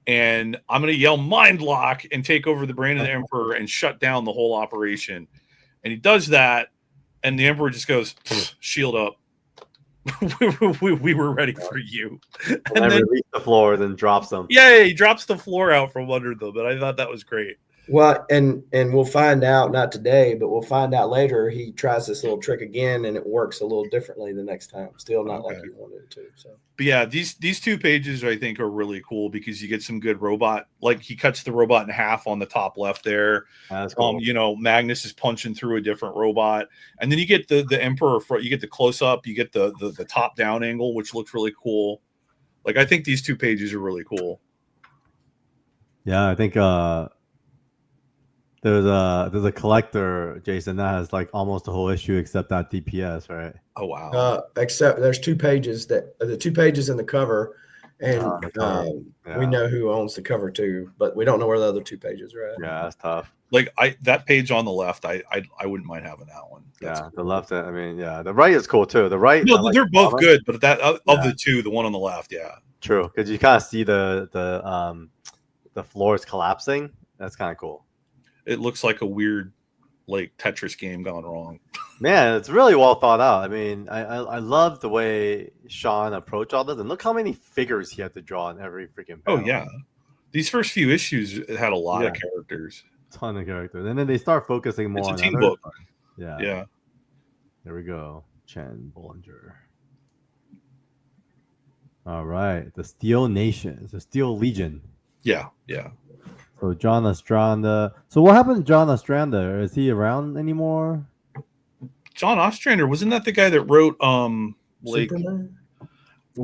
And I'm going to yell mind lock and take over the brain of the Emperor and shut down the whole operation. And he does that. And the Emperor just goes, shield up. we were ready for you. And then release the floor, then drops them. Yeah, he drops the floor out from under them. But I thought that was great. Well, and we'll find out, not today, but we'll find out later. He tries this little trick again, and it works a little differently the next time. Still not like he wanted it to. So, but yeah, these 2 pages I think are really cool because you get some good robot. Like he cuts the robot in half on the top left there. That's cool. Magnus is punching through a different robot, and then you get the Emperor. You get the close up. You get the top down angle, which looks really cool. Like I think these 2 pages are really cool. Yeah, I think. There's a collector, Jason, that has like almost the whole issue except that DPS, right? Oh wow! Except there's 2 pages the 2 pages in the cover, and we know who owns the cover too, but we don't know where the other 2 pages are at. Yeah, that's tough. Like that page on the left, I wouldn't mind having that one. That's cool. The left. I mean, yeah, the right is cool too. The right. No, they're both good, but that of the 2, the one on the left, yeah. True, because you kind of see the floors collapsing. That's kind of cool. It looks like a weird, like Tetris game gone wrong. Man, it's really well thought out. I mean, I love the way Sean approached all this, and look how many figures he had to draw in every freaking panel. Oh yeah, these first few issues had a lot of characters, ton of characters, and then they start focusing more on team book. Yeah. There we go, Chen Bollinger. All right, the Steel Nation, the Steel Legion. Yeah. So John Ostrander. So what happened to John Ostrander? Is he around anymore? John Ostrander, wasn't that the guy that wrote Superman?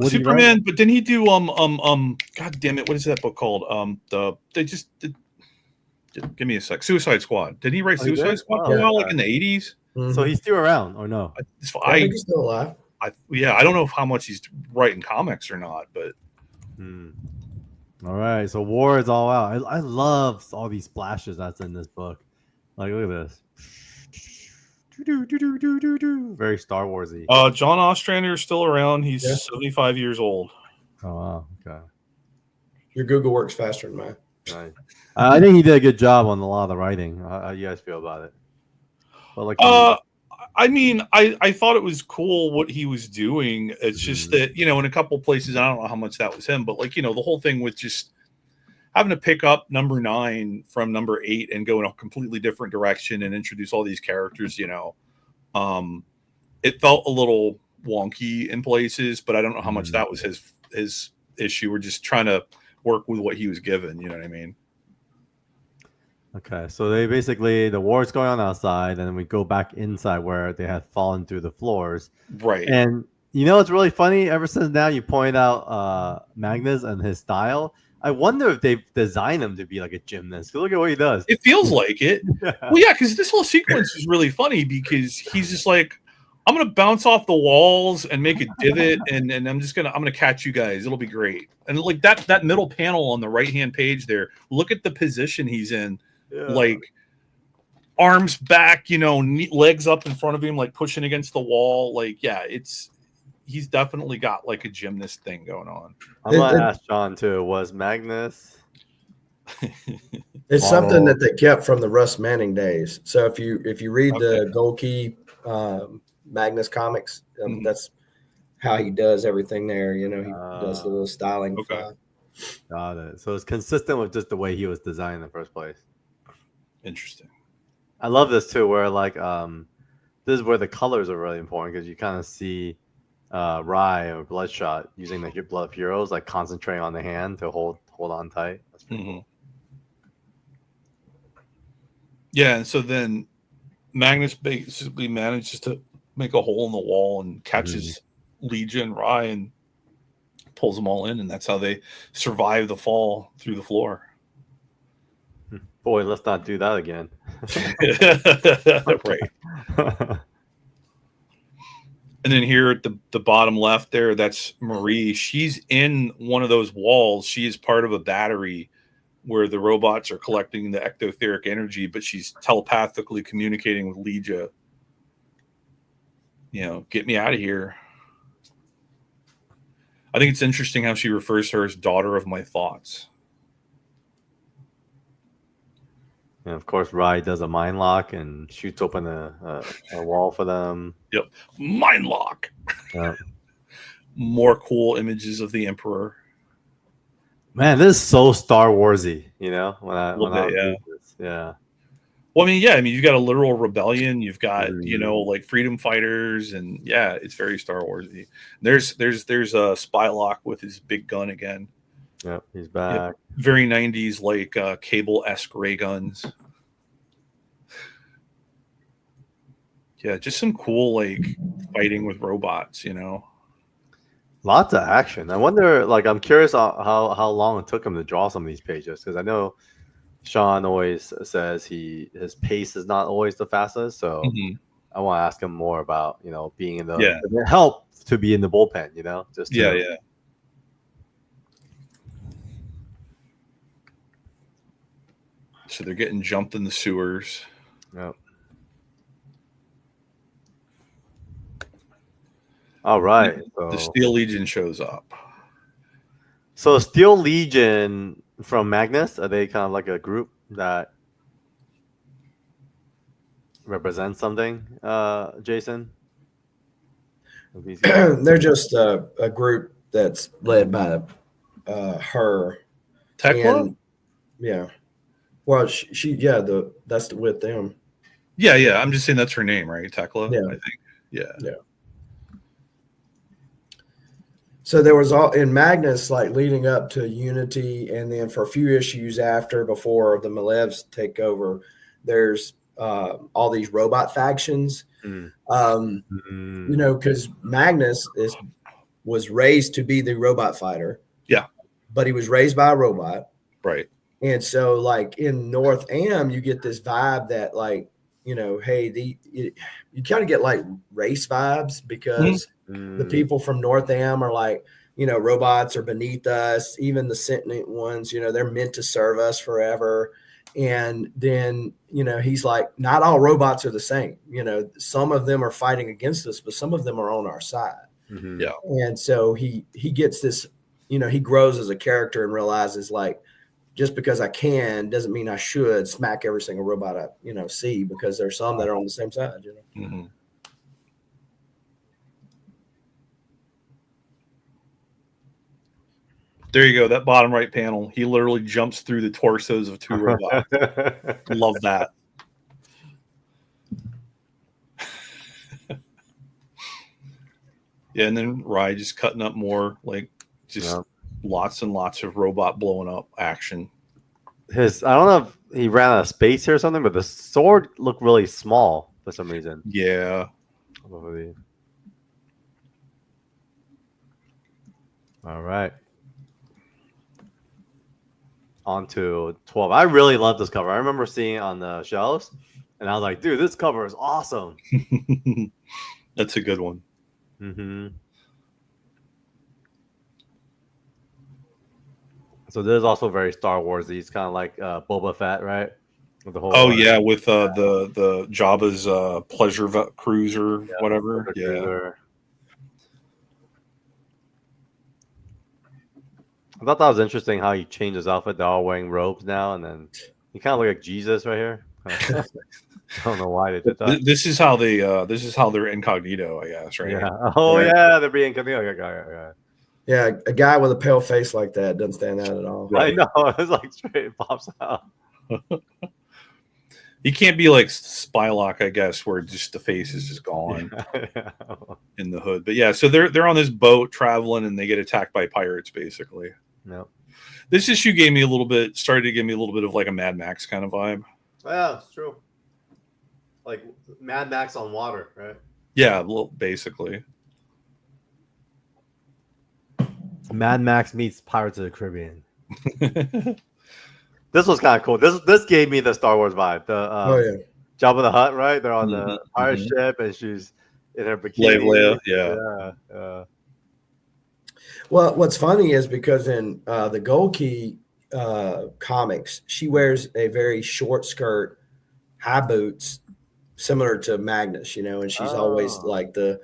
Superman, but didn't he do God damn it, what is that book called? Give me a sec. Suicide Squad. Did he write Suicide Squad for a while, like in the 80s? Mm-hmm. So he's still around or no? I think he's still alive. I don't know how much he's writing comics or not, but All right, so war is all out. I love all these splashes that's in this book. Like, look at this. Very Star Warsy. John Ostrander is still around. He's 75 years old. Oh wow, okay. Your Google works faster than mine. Nice. I think he did a good job on a lot of the writing. How you guys feel about it? Well, like, I mean, I thought it was cool what he was doing. It's just that, you know, in a couple places, I don't know how much that was him, but like, you know, the whole thing with just having to pick up number 9 from number 8 and go in a completely different direction and introduce all these characters, you know, it felt a little wonky in places, but I don't know how much that was his issue. We're just trying to work with what he was given. You know what I mean? okay, so they basically, the war is going on outside, and then we go back inside where they had fallen through the floors. Right. And you know, it's really funny. Ever since now, you point out Magnus and his style. I wonder if they've designed him to be like a gymnast. Look at what he does. It feels like it. Yeah. Well, yeah, because this whole sequence is really funny because he's just like, I'm gonna bounce off the walls and make a divot, and I'm gonna catch you guys. It'll be great. And like that middle panel on the right hand page there, look at the position he's in. Yeah. Like arms back, you know, legs up in front of him, like pushing against the wall. Like, yeah, he's definitely got like a gymnast thing going on. I'm gonna ask John too. Was Magnus? It's something that they kept from the Russ Manning days. So if you read the Gold Key Magnus comics, that's how he does everything there. You know, he does the little styling. Okay. Got it. So it's consistent with just the way he was designed in the first place. Interesting. I love this too, where like this is where the colors are really important because you kind of see RAI or Bloodshot using the blood of heroes, like concentrating on the hand to hold on tight. That's pretty cool. Yeah, and so then Magnus basically manages to make a hole in the wall and catches Legion, RAI, and pulls them all in, and that's how they survive the fall through the floor. Boy, let's not do that again. Right. And then here at the bottom left there, that's Marie. She's in one of those walls. She is part of a battery where the robots are collecting the ectotheric energy, but she's telepathically communicating with Legia. You know, get me out of here. I think it's interesting how she refers to her as daughter of my thoughts. And of course, RAI does a mind lock and shoots open a wall for them. Yep. Mind lock. Yeah. More cool images of the Emperor. Man, this is so Star Warsy, you know, yeah. Well, I mean, you've got a literal rebellion. You've got, you know, like freedom fighters, and yeah, it's very Star Warsy. There's a Spylock with his big gun again. Yep, he's back. Yep. Very 90s, like Cable-esque ray guns. Yeah, just some cool like fighting with robots, you know. Lots of action. I wonder, like, I'm curious how long it took him to draw some of these pages, because I know Sean always says his pace is not always the fastest. So I want to ask him more about, you know, being in the help to be in the bullpen, you know, just to, So they're getting jumped in the sewers. Yep. All right. So the Steel Legion shows up. So Steel Legion from Magnus, are they kind of like a group that represents something, Jason? They're just a group that's led by her. Tekla? Yeah. Well, that's with them. Yeah. I'm just saying that's her name, right? Tekla, yeah. I think. Yeah. So there was all in Magnus, like leading up to Unity, and then for a few issues before the Malevs take over, there's all these robot factions. You know, because Magnus was raised to be the robot fighter. Yeah. But he was raised by a robot. Right. And so, like in North Am, you get this vibe that, like, you know, hey, you kind of get like race vibes because the people from North Am are like, you know, robots are beneath us. Even the sentient ones, you know, they're meant to serve us forever. And then, you know, he's like, not all robots are the same. You know, some of them are fighting against us, but some of them are on our side. Yeah. And so he gets this, you know, he grows as a character and realizes, like, just because I can doesn't mean I should smack every single robot I see, because there's some that are on the same side. Mm-hmm. There you go. That bottom right panel. He literally jumps through the torsos of 2 robots. Love that. Yeah, and then RAI just cutting up more, like just lots and lots of robot blowing up action. I don't know if he ran out of space here or something, but the sword looked really small for some reason. Yeah. All right. On to 12. I really love this cover. I remember seeing it on the shelves, and I was like, dude, this cover is awesome. That's a good one. Mm-hmm. So this is also very Star Wars. He's kind of like Boba Fett, right? With the whole, yeah, with the Jabba's pleasure cruiser, whatever. Yeah. Cruiser. I thought that was interesting how he changed his outfit. They're all wearing robes now, and then he kind of look like Jesus right here. I don't know why they did that. This is how they're incognito, I guess, right? Yeah. Oh yeah, they're being incognito. Yeah, a guy with a pale face like that doesn't stand out at all. Right. I know. It's like straight pops out. He can't be like Spylock, I guess, where just the face is just gone in the hood. But yeah, so they're on this boat traveling, and they get attacked by pirates, basically. No. This issue started to give me a little bit of like a Mad Max kind of vibe. Yeah, it's true. Like Mad Max on water, right? Yeah, basically. Mad Max meets Pirates of the Caribbean. This was kind of cool. This gave me the Star Wars vibe. The Jabba the Hutt, right? They're on the pirate ship, and she's in her bikini. Leia, yeah. Well, what's funny is because in the Gold Key comics, she wears a very short skirt, high boots, similar to Magnus, and she's always like the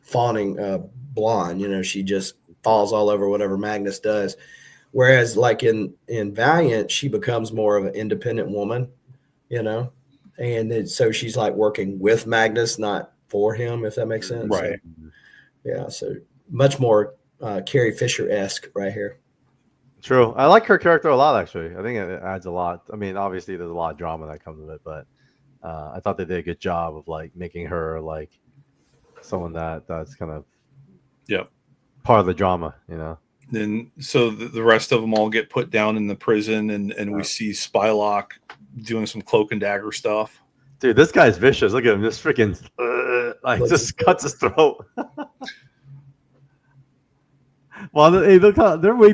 fawning blonde. She just falls all over whatever Magnus does. Whereas like in Valiant, she becomes more of an independent woman, and so she's like working with Magnus, not for him, if that makes sense. Right. So, yeah. So much more Carrie Fisher-esque right here. True. I like her character a lot, actually. I think it adds a lot. I mean, obviously there's a lot of drama that comes with it, but I thought they did a good job of like making her like someone that's kind of part of the drama, Then so the rest of them all get put down in the prison, and we see Spylock doing some cloak and dagger stuff. Dude, this guy's vicious. Look at him, just freaking just cuts his throat. Well, hey, look how they're way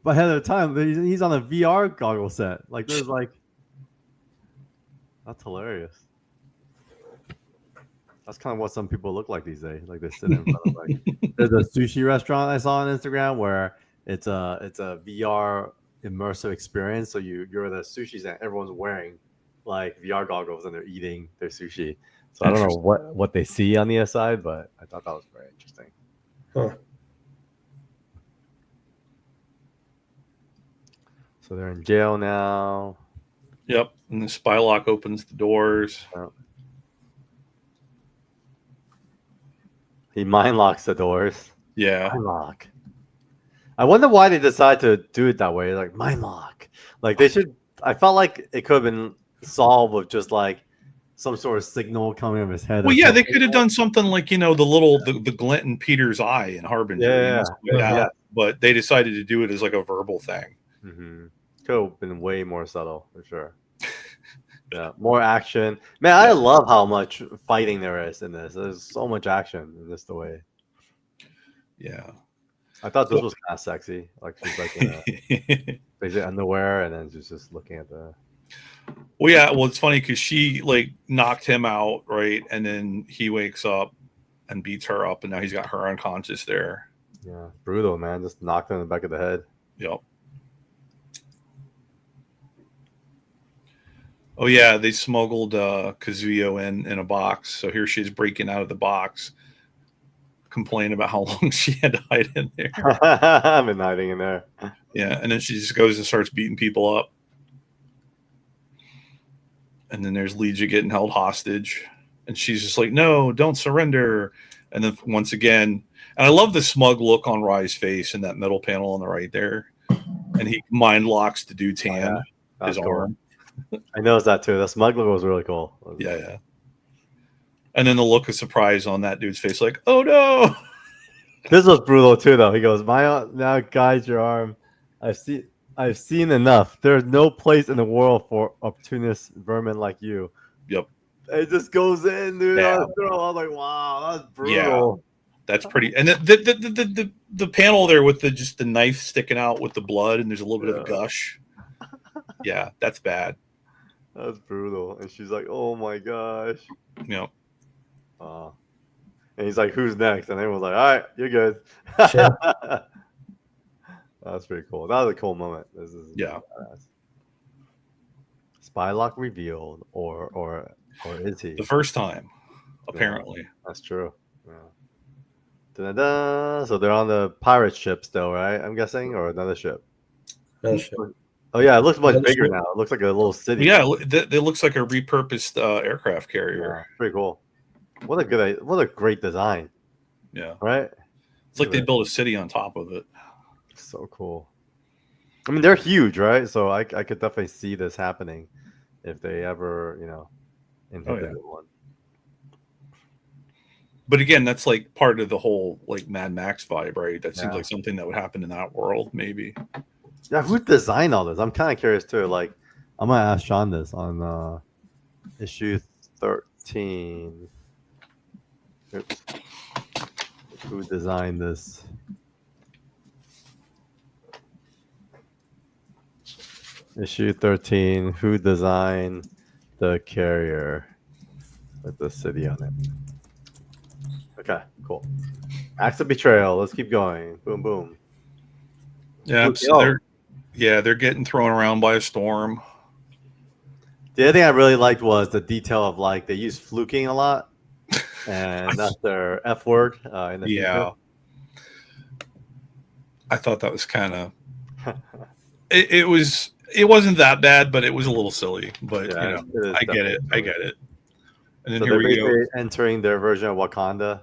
ahead of time. He's on a VR goggle set. Like there's that's hilarious. That's kind of what some people look like these days. Like they sit in front of there's a sushi restaurant I saw on Instagram where it's a VR immersive experience. So you're at the sushi stand, everyone's wearing like VR goggles and they're eating their sushi. So I don't know what they see on the inside, but I thought that was very interesting. Huh. So they're in jail now. Yep. And the Spylock opens the doors. Yep. He mind locks the doors. Yeah. Mind lock. I wonder why they decide to do it that way. Like mind lock. Like they should. I felt like it could have been solved with just like some sort of signal coming from his head. Well, yeah, they could have done something like the glint in Peter's eye in Harbinger. Yeah. But they decided to do it as like a verbal thing. Mm-hmm. Could have been way more subtle for sure. Yeah, more action. Man, I love how much fighting there is in this. There's so much action in this way. Yeah. I thought this was kind of sexy. Like she's like in basic underwear and then she's just looking at the... Well, yeah, well, it's funny because she like knocked him out, right? And then he wakes up and beats her up and now he's got her unconscious there. Yeah, brutal, man. Just knocked her in the back of the head. Yep. Oh yeah, they smuggled Kazuyo in a box. So here she's breaking out of the box, complaining about how long she had to hide in there. I've been hiding in there. Yeah, and then she just goes and starts beating people up. And then there's Legia getting held hostage. And she's just like, no, don't surrender. And then once again, and I love the smug look on Rai's face in that middle panel on the right there. And he mind locks the dude's hand, his arm. I noticed that too. The smug look was really cool. Yeah. And then the look of surprise on that dude's face, like, oh no. This was brutal too, though. He goes, "My now guides your arm. I've seen enough. There's no place in the world for opportunist vermin like you." Yep. It just goes in, dude. Yeah. I was like, "Wow, that's brutal." Yeah. That's pretty. And the panel there with just the knife sticking out with the blood, and there's a little bit of a gush. Yeah, that's bad. That's brutal. And she's like, "Oh my gosh." Yep. And he's like, "Who's next?" And everyone's like, "All right, you're good." Sure. That's pretty cool. That was a cool moment. This is badass. Spy lock revealed, or is he? The first time, apparently. Yeah, that's true. Yeah. Da-da-da. So they're on the pirate ship still, right? I'm guessing, or another ship. Another ship. Oh yeah, it looks much Another bigger ship. now. It looks like a little city. Yeah, it looks like a repurposed aircraft carrier. Yeah, pretty cool. What a great design. Yeah. Right? It's like they built a city on top of it. So cool. I mean, they're huge, right? So I could definitely see this happening if they ever, inhibited one. But again, that's like part of the whole like Mad Max vibe, right? That seems like something that would happen in that world, maybe. Yeah, who designed all this? I'm kind of curious too. Like, I'm gonna ask Sean this on issue 13. Oops. Who designed this? Issue 13. Who designed the carrier with the city on it? Okay, cool. Acts of betrayal. Let's keep going. Boom, boom. Yeah, so they're getting thrown around by a storm. The other thing I really liked was the detail of like they use fluking a lot, and that's their F word in the future. I thought that was kind of it wasn't that bad, but it was a little silly. But I get it. And then so here we go, entering their version of Wakanda.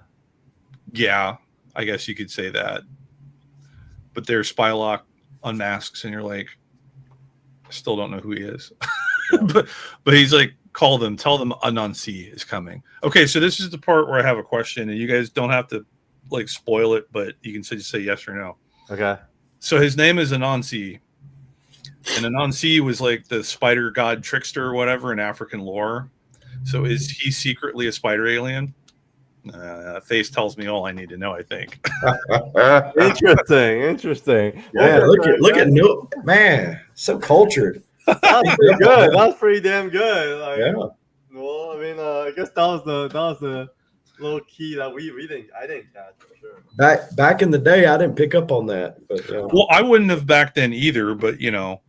Yeah, I guess you could say that. But their Spylock unmasks, and you're like, I still don't know who he is. but he's like, tell them Anansi is coming. Okay, so this is the part where I have a question, and you guys don't have to like spoil it, but you can just say yes or no. Okay. So his name is Anansi, and Anansi was like the spider god trickster or whatever in African lore. So is he secretly a spider alien? Face tells me all I need to know, I think. Interesting. Yeah, look at Neil, man, so cultured. That's pretty good. That's pretty damn good. Like, Yeah. Well, I mean, I guess that was the little key that I didn't catch for sure. Back in the day, I didn't pick up on that. But well, I wouldn't have back then either. But the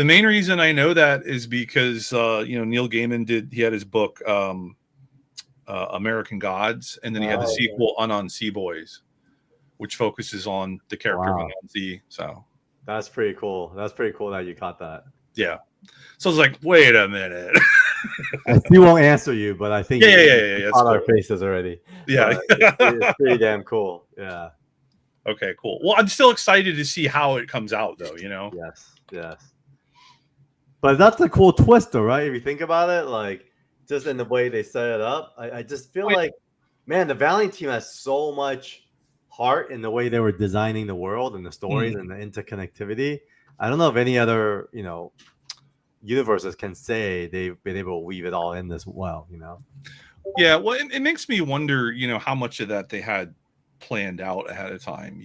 main reason I know that is because Neil Gaiman he had his book American Gods, and then he had the sequel Anansi Boys, which focuses on the character of Anansi. So that's pretty cool. That's pretty cool that you caught that. Yeah. So I was like, wait a minute. I still won't answer you, but I think yeah. On our faces already. Yeah, it's pretty damn cool. Yeah. Okay, cool. Well, I'm still excited to see how it comes out, though. Yes. But that's a cool twist, though, right? If you think about it, like just in the way they set it up, I just feel like, man, the Valiant team has so much heart in the way they were designing the world and the stories and the interconnectivity. I don't know if any other, universes can say they've been able to weave it all in this well, Yeah, well, it makes me wonder, how much of that they had planned out ahead of time,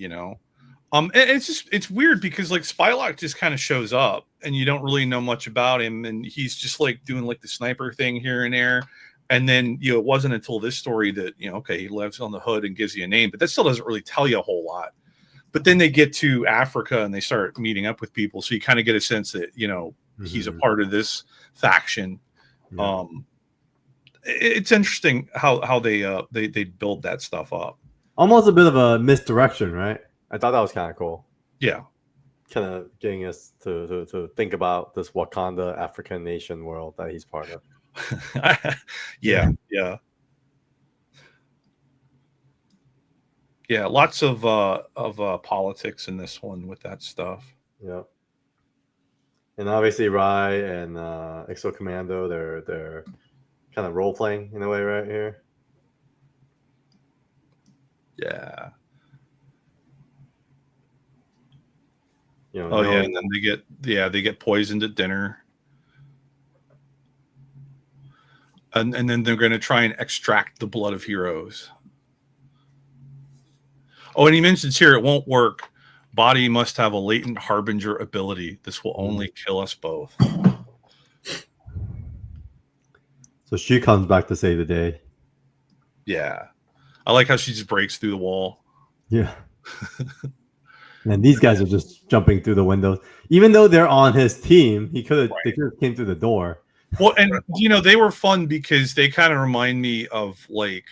and it's weird because like Spylock just kind of shows up and you don't really know much about him, and he's just like doing like the sniper thing here and there, and then it wasn't until this story that he lives on the hood and gives you a name, but that still doesn't really tell you a whole lot. But then they get to Africa and they start meeting up with people, so you kind of get a sense that he's a part of this faction. Yeah. It's interesting how they build that stuff up. Almost a bit of a misdirection, right? I thought that was kind of cool. Yeah. kind of getting us to think about this Wakanda African nation world that he's part of. Yeah. Lots of politics in this one with that stuff. Yeah. And obviously RAI and Exo Commando, they're kind of role playing in a way right here. Yeah. You know, Oh yeah, and then they get poisoned at dinner. And then they're going to try and extract the blood of heroes. Oh, and he mentions here it won't work. Body must have a latent harbinger ability. This will only kill us both. So she comes back to save the day. Yeah. I like how she just breaks through the wall. Yeah. And these guys are just jumping through the windows. Even though they're on his team, they could have came through the door. Well, and you know, they were fun because they kind of remind me of like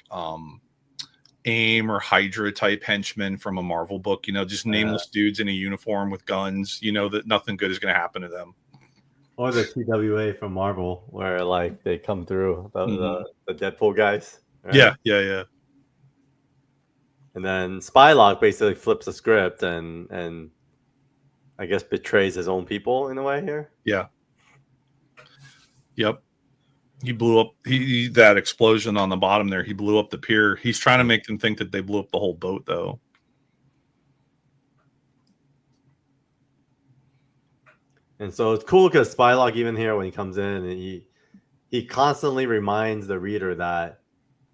AIM or Hydra type henchmen from a Marvel book, you know, just nameless dudes in a uniform with guns, you know, that nothing good is going to happen to them. Or the TWA from Marvel, where like they come through the Deadpool guys. Right? Yeah. And then Spylock basically flips the script and I guess betrays his own people in a way here. Yeah. Yep. He blew up that explosion on the bottom there. He blew up the pier. He's trying to make them think that they blew up the whole boat, though. And so it's cool because Spylock, even here when he comes in, and he constantly reminds the reader that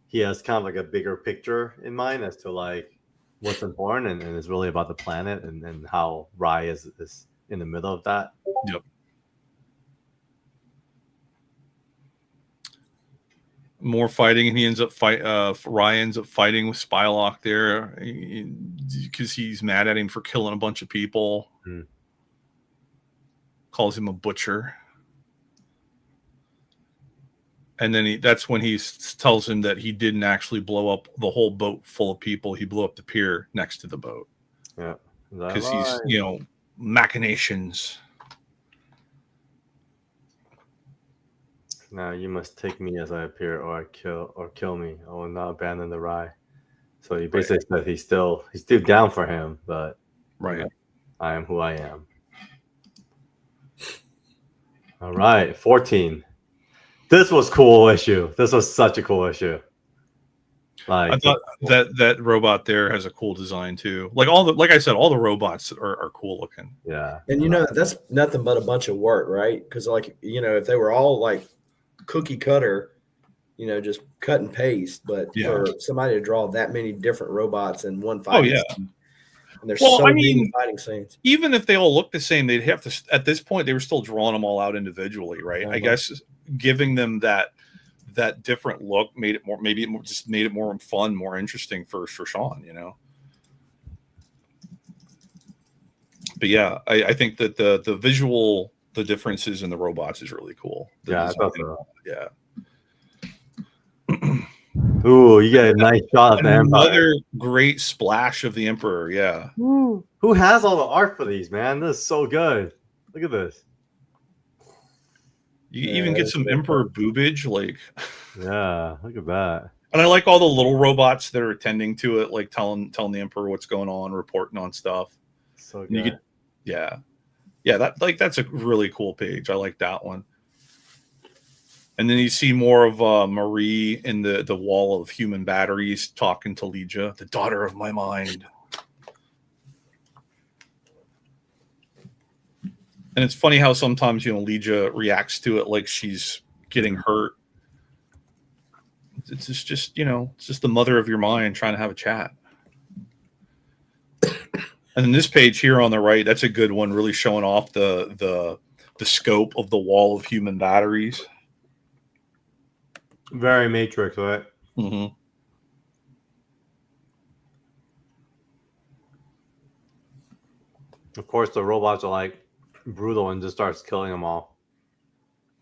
he has kind of like a bigger picture in mind as to like what's important, and it's really about the planet and how RAI is in the middle of that. Yep. More fighting, and he ends up RAI ends up fighting with Spylock there because he's mad at him for killing a bunch of people. Calls him a butcher. And then that's when he tells him that he didn't actually blow up the whole boat full of people. He blew up the pier next to the boat. Yeah. Because he's, you know, machinations. Now you must take me as I appear, or kill me. I will not abandon the RAI. So he basically said he's still down for him, but right, you know, I am who I am. All right, 14. This was cool issue. This was such a cool issue. Like I thought that robot there has a cool design too. Like I said, all the robots are cool looking. Yeah, and you know that's nothing but a bunch of work, right? Because like you know, if they were all like cookie cutter, you know, just cut and paste, but for somebody to draw that many different robots in one fight, scene, and there's many fighting scenes. Even if they all look the same, they'd have to. At this point, they were still drawing them all out individually, right? I guess giving them that different look made it more, maybe it just made it more fun, more interesting for Sean, you know. But yeah, I think that the visual, the differences in the robots is really cool. I thought so. Yeah. Ooh, you get a nice shot of the Empire. Another great splash of the Emperor. Yeah. Ooh. Who has all the art for these, man? This is so good. Look at this. You even get some Emperor boobage, like. Yeah, look at that. And I like all the little robots that are attending to it, like telling the Emperor what's going on, reporting on stuff. So good. Yeah, that's a really cool page. I like that one. And then you see more of Marie in the wall of human batteries talking to Legia, the daughter of my mind. And it's funny how sometimes, you know, Legia reacts to it like she's getting hurt. It's just, you know, it's just the mother of your mind trying to have a chat. And then this page here on the right, that's a good one, really showing off the scope of the wall of human batteries. Very Matrix, right? Mm-hmm. Of course, the robots are like brutal and just starts killing them all.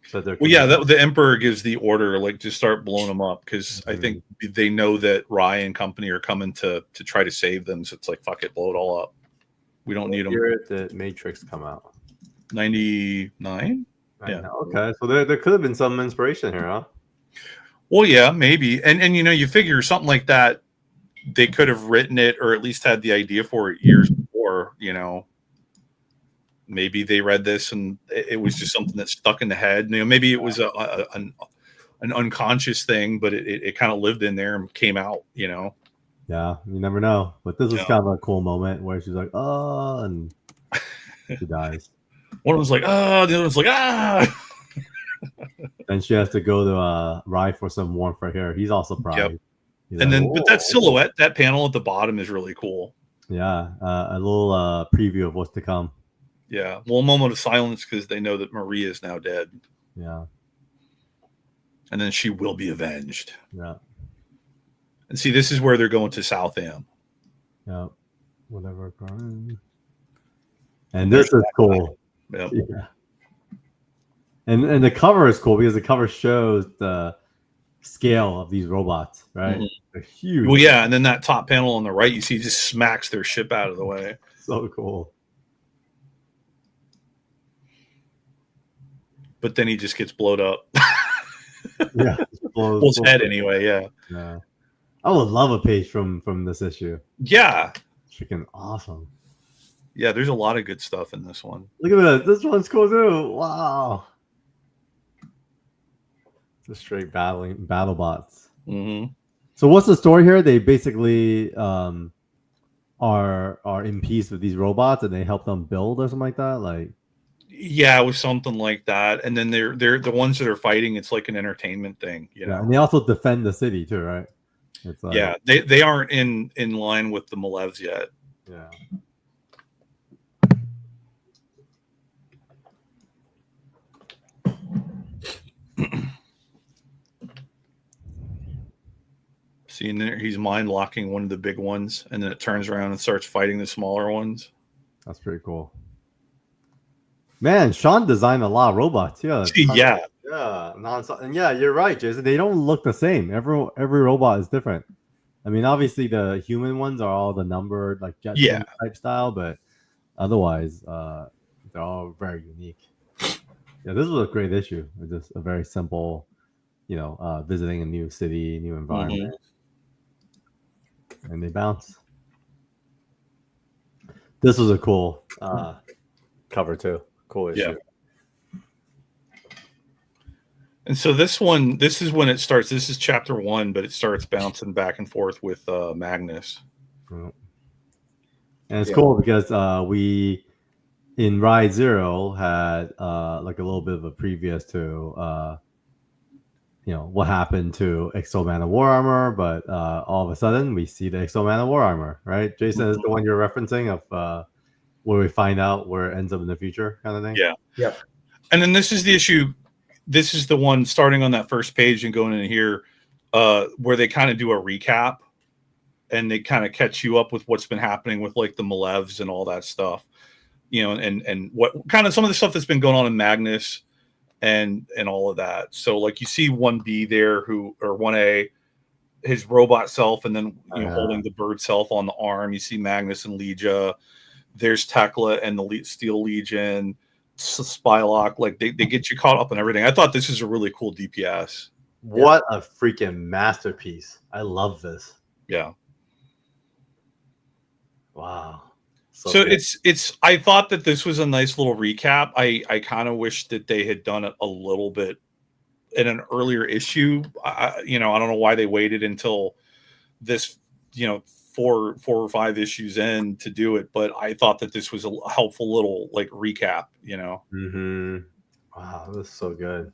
So the Emperor gives the order, like, to start blowing them up because I think they know that RAI and company are coming to try to save them. So it's like, fuck it, blow it all up. We don't need them. Year did Matrix come out? 99. Yeah. Okay, so there could have been some inspiration here, huh? Well, yeah, maybe. And you figure something like that, they could have written it or at least had the idea for it years before. Maybe they read this and it was just something that stuck in the head. Maybe it was an unconscious thing, but it kind of lived in there and came out. Yeah, you never know. But this is kind of a cool moment where she's like, "Oh," and she dies. One of them's like, "Ah," the other one's like, "Ah." And she has to go to RAI for some warmth right here. He's also surprised. Yep. And then, but that silhouette, that panel at the bottom is really cool. Yeah, a little preview of what's to come. Yeah, well, a moment of silence because they know that Maria is now dead. Yeah. And then she will be avenged. Yeah. And see, this is where they're going to South Am. Yeah. Whatever. And this is cool. Yep. Yeah. And the cover is cool because the cover shows the scale of these robots, right? Mm-hmm. They're huge. Well, yeah, and then that top panel on the right, you see, just smacks their ship out of the way. So cool. But then he just gets blowed up. Yeah, His head anyway. Yeah. I would love a page from this issue. Yeah. Freaking awesome. Yeah, there's a lot of good stuff in this one. Look at that. This one's cool too. Wow. Just straight battle bots. Mm-hmm. So what's the story here? They basically are in peace with these robots and they help them build or something like that. Like, yeah, it was something like that. And then they're the ones that are fighting. It's like an entertainment thing, Yeah, and they also defend the city too, right? It's like, yeah, they aren't in line with the Malevs yet. Yeah. Seeing there, he's mind locking one of the big ones, and then it turns around and starts fighting the smaller ones. That's pretty cool. Man, Sean designed a lot of robots. Yeah. Yeah. Yeah. And yeah, you're right, Jason. They don't look the same. Every robot is different. I mean, obviously the human ones are all the numbered like jet type style, but otherwise, they're all very unique. Yeah, this was a great issue. It's just a very simple, visiting a new city, new environment, and they bounce. This was a cool cover too. Cool issue. Yeah. And so this is when it starts. This is chapter 1, but it starts bouncing back and forth with Magnus. And it's cool because we in Ride Zero had like a little bit of a previous to what happened to Exo Man of War Armor, but all of a sudden we see the Exo Man of War Armor, right? Jason is the one you're referencing of where we find out where it ends up in the future kind of thing. Yeah. Yep. And then this is the issue. This is the one starting on that first page and going in here where they kind of do a recap and they kind of catch you up with what's been happening with like the Malevs and all that stuff, and what kind of some of the stuff that's been going on in Magnus and all of that. So like you see 1B there or 1A, his robot self, and then holding the bird self on the arm. You see Magnus and Legia. There's Tekla and the Steel Legion. Spylock, like they get you caught up in everything. I thought this is a really cool DPS. What a freaking masterpiece. I love this. Yeah. Wow. So it's I thought that this was a nice little recap. I kind of wish that they had done it a little bit in an earlier issue. I don't know why they waited until this, 4 or 5 issues in to do it, but I thought that this was a helpful little like recap, Mm-hmm. Wow, this is so good.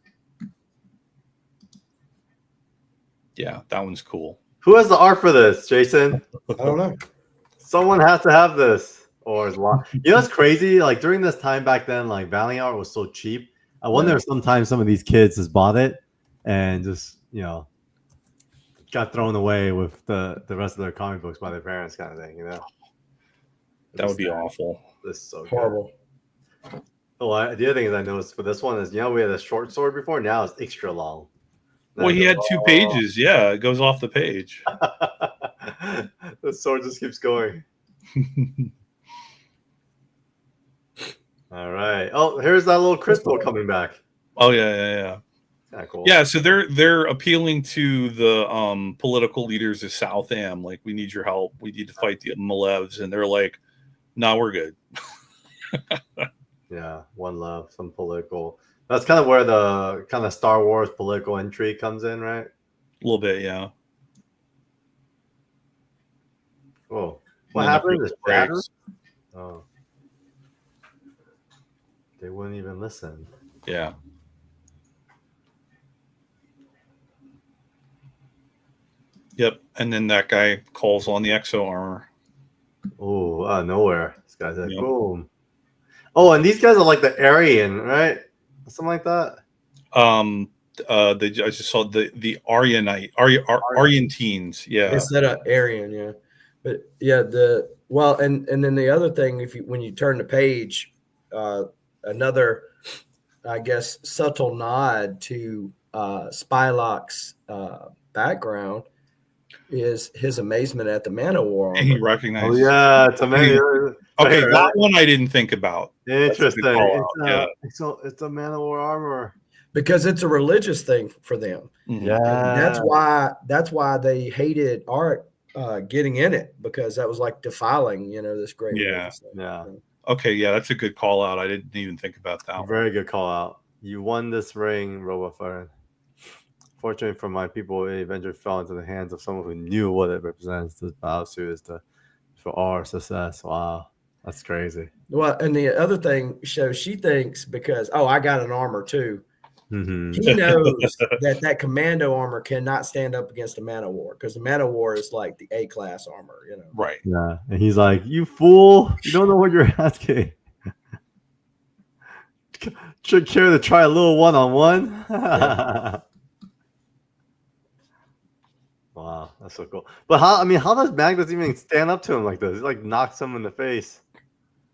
Yeah, that one's cool. Who has the art for this, Jason? I don't know. Someone has to have this, or is long. It's crazy. Like during this time back then, like Valiant art was so cheap. I wonder if sometimes some of these kids just bought it and just got thrown away with the rest of their comic books by their parents, kind of thing. That would be awful. This is so Horrible. good. Oh, the other thing is I noticed for this one is we had a short sword before. Now it's extra long. Well, he had 2 pages. Yeah, it goes off the page. The sword just keeps going. All right. Oh, here's that little crystal coming back. Oh yeah. Kind of cool. Yeah, so they're appealing to the political leaders of South Am, like, we need your help. We need to fight the Malevs, and they're like, "No, we're good." Yeah, one love, some political. That's kind of where the kind of Star Wars political intrigue comes in, right? A little bit, yeah. Whoa. And What then the happened? crystal The chatter? breaks. Oh. They wouldn't even listen. Yeah. Yep. And then that guy calls on the exo armor. Oh, out of nowhere. This guy's like, Yep. boom. Oh, and these guys are like the Aryan, right? Something like that. I just saw the Argentines. Yeah. Instead of Aryan, yeah. But yeah, and then the other thing, when you turn the page, another, I guess, subtle nod to Spylock's background is his amazement at the Man-O-War And he armor. recognizes. Oh yeah, it's amazing. Okay, that one I didn't think about. Interesting. Yeah. It's a Man-O-War armor. Because it's a religious thing for them. Mhm. Yeah. And that's why they hated art getting in it, because that was like defiling, this great religious thing. Yeah. Okay, yeah, that's a good call out. I didn't even think about that one. Very good call out. You won this ring, RoboFern. Fortunately for my people, it eventually fell into the hands of someone who knew what it represents. This battlesuit is for our success. Wow. That's crazy. Well, and the other thing shows she thinks because, I got an armor too. Mm-hmm. He knows that commando armor cannot stand up against a Man-O-War, because the Man-O-War is like the A-class armor, Right. Yeah. And he's like, you fool. You don't know what you're asking. Should care to try a little one-on-one. Wow, that's so cool. But how does Magnus even stand up to him like this? He like knocks him in the face.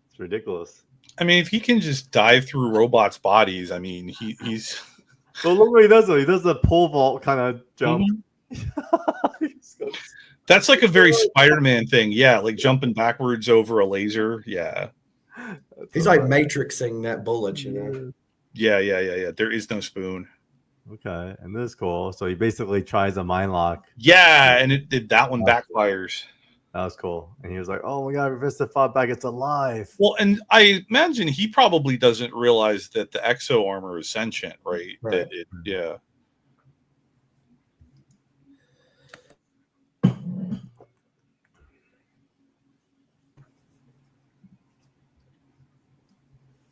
It's ridiculous. I mean, if he can just dive through robots' bodies, I mean, he's. So look what he does though. He does the pole vault kind of jump. That's like a very Spider-Man thing. Yeah, like jumping backwards over a laser. Yeah. He's like matrixing that bullet, Yeah. There is no spoon. Okay, and this is cool. So he basically tries a mind lock. Yeah, and that one backfires. That was cool. And he was like, oh my god, Revista fought back, it's alive. Well, and I imagine he probably doesn't realize that the exo armor is sentient, right? Right. Yeah.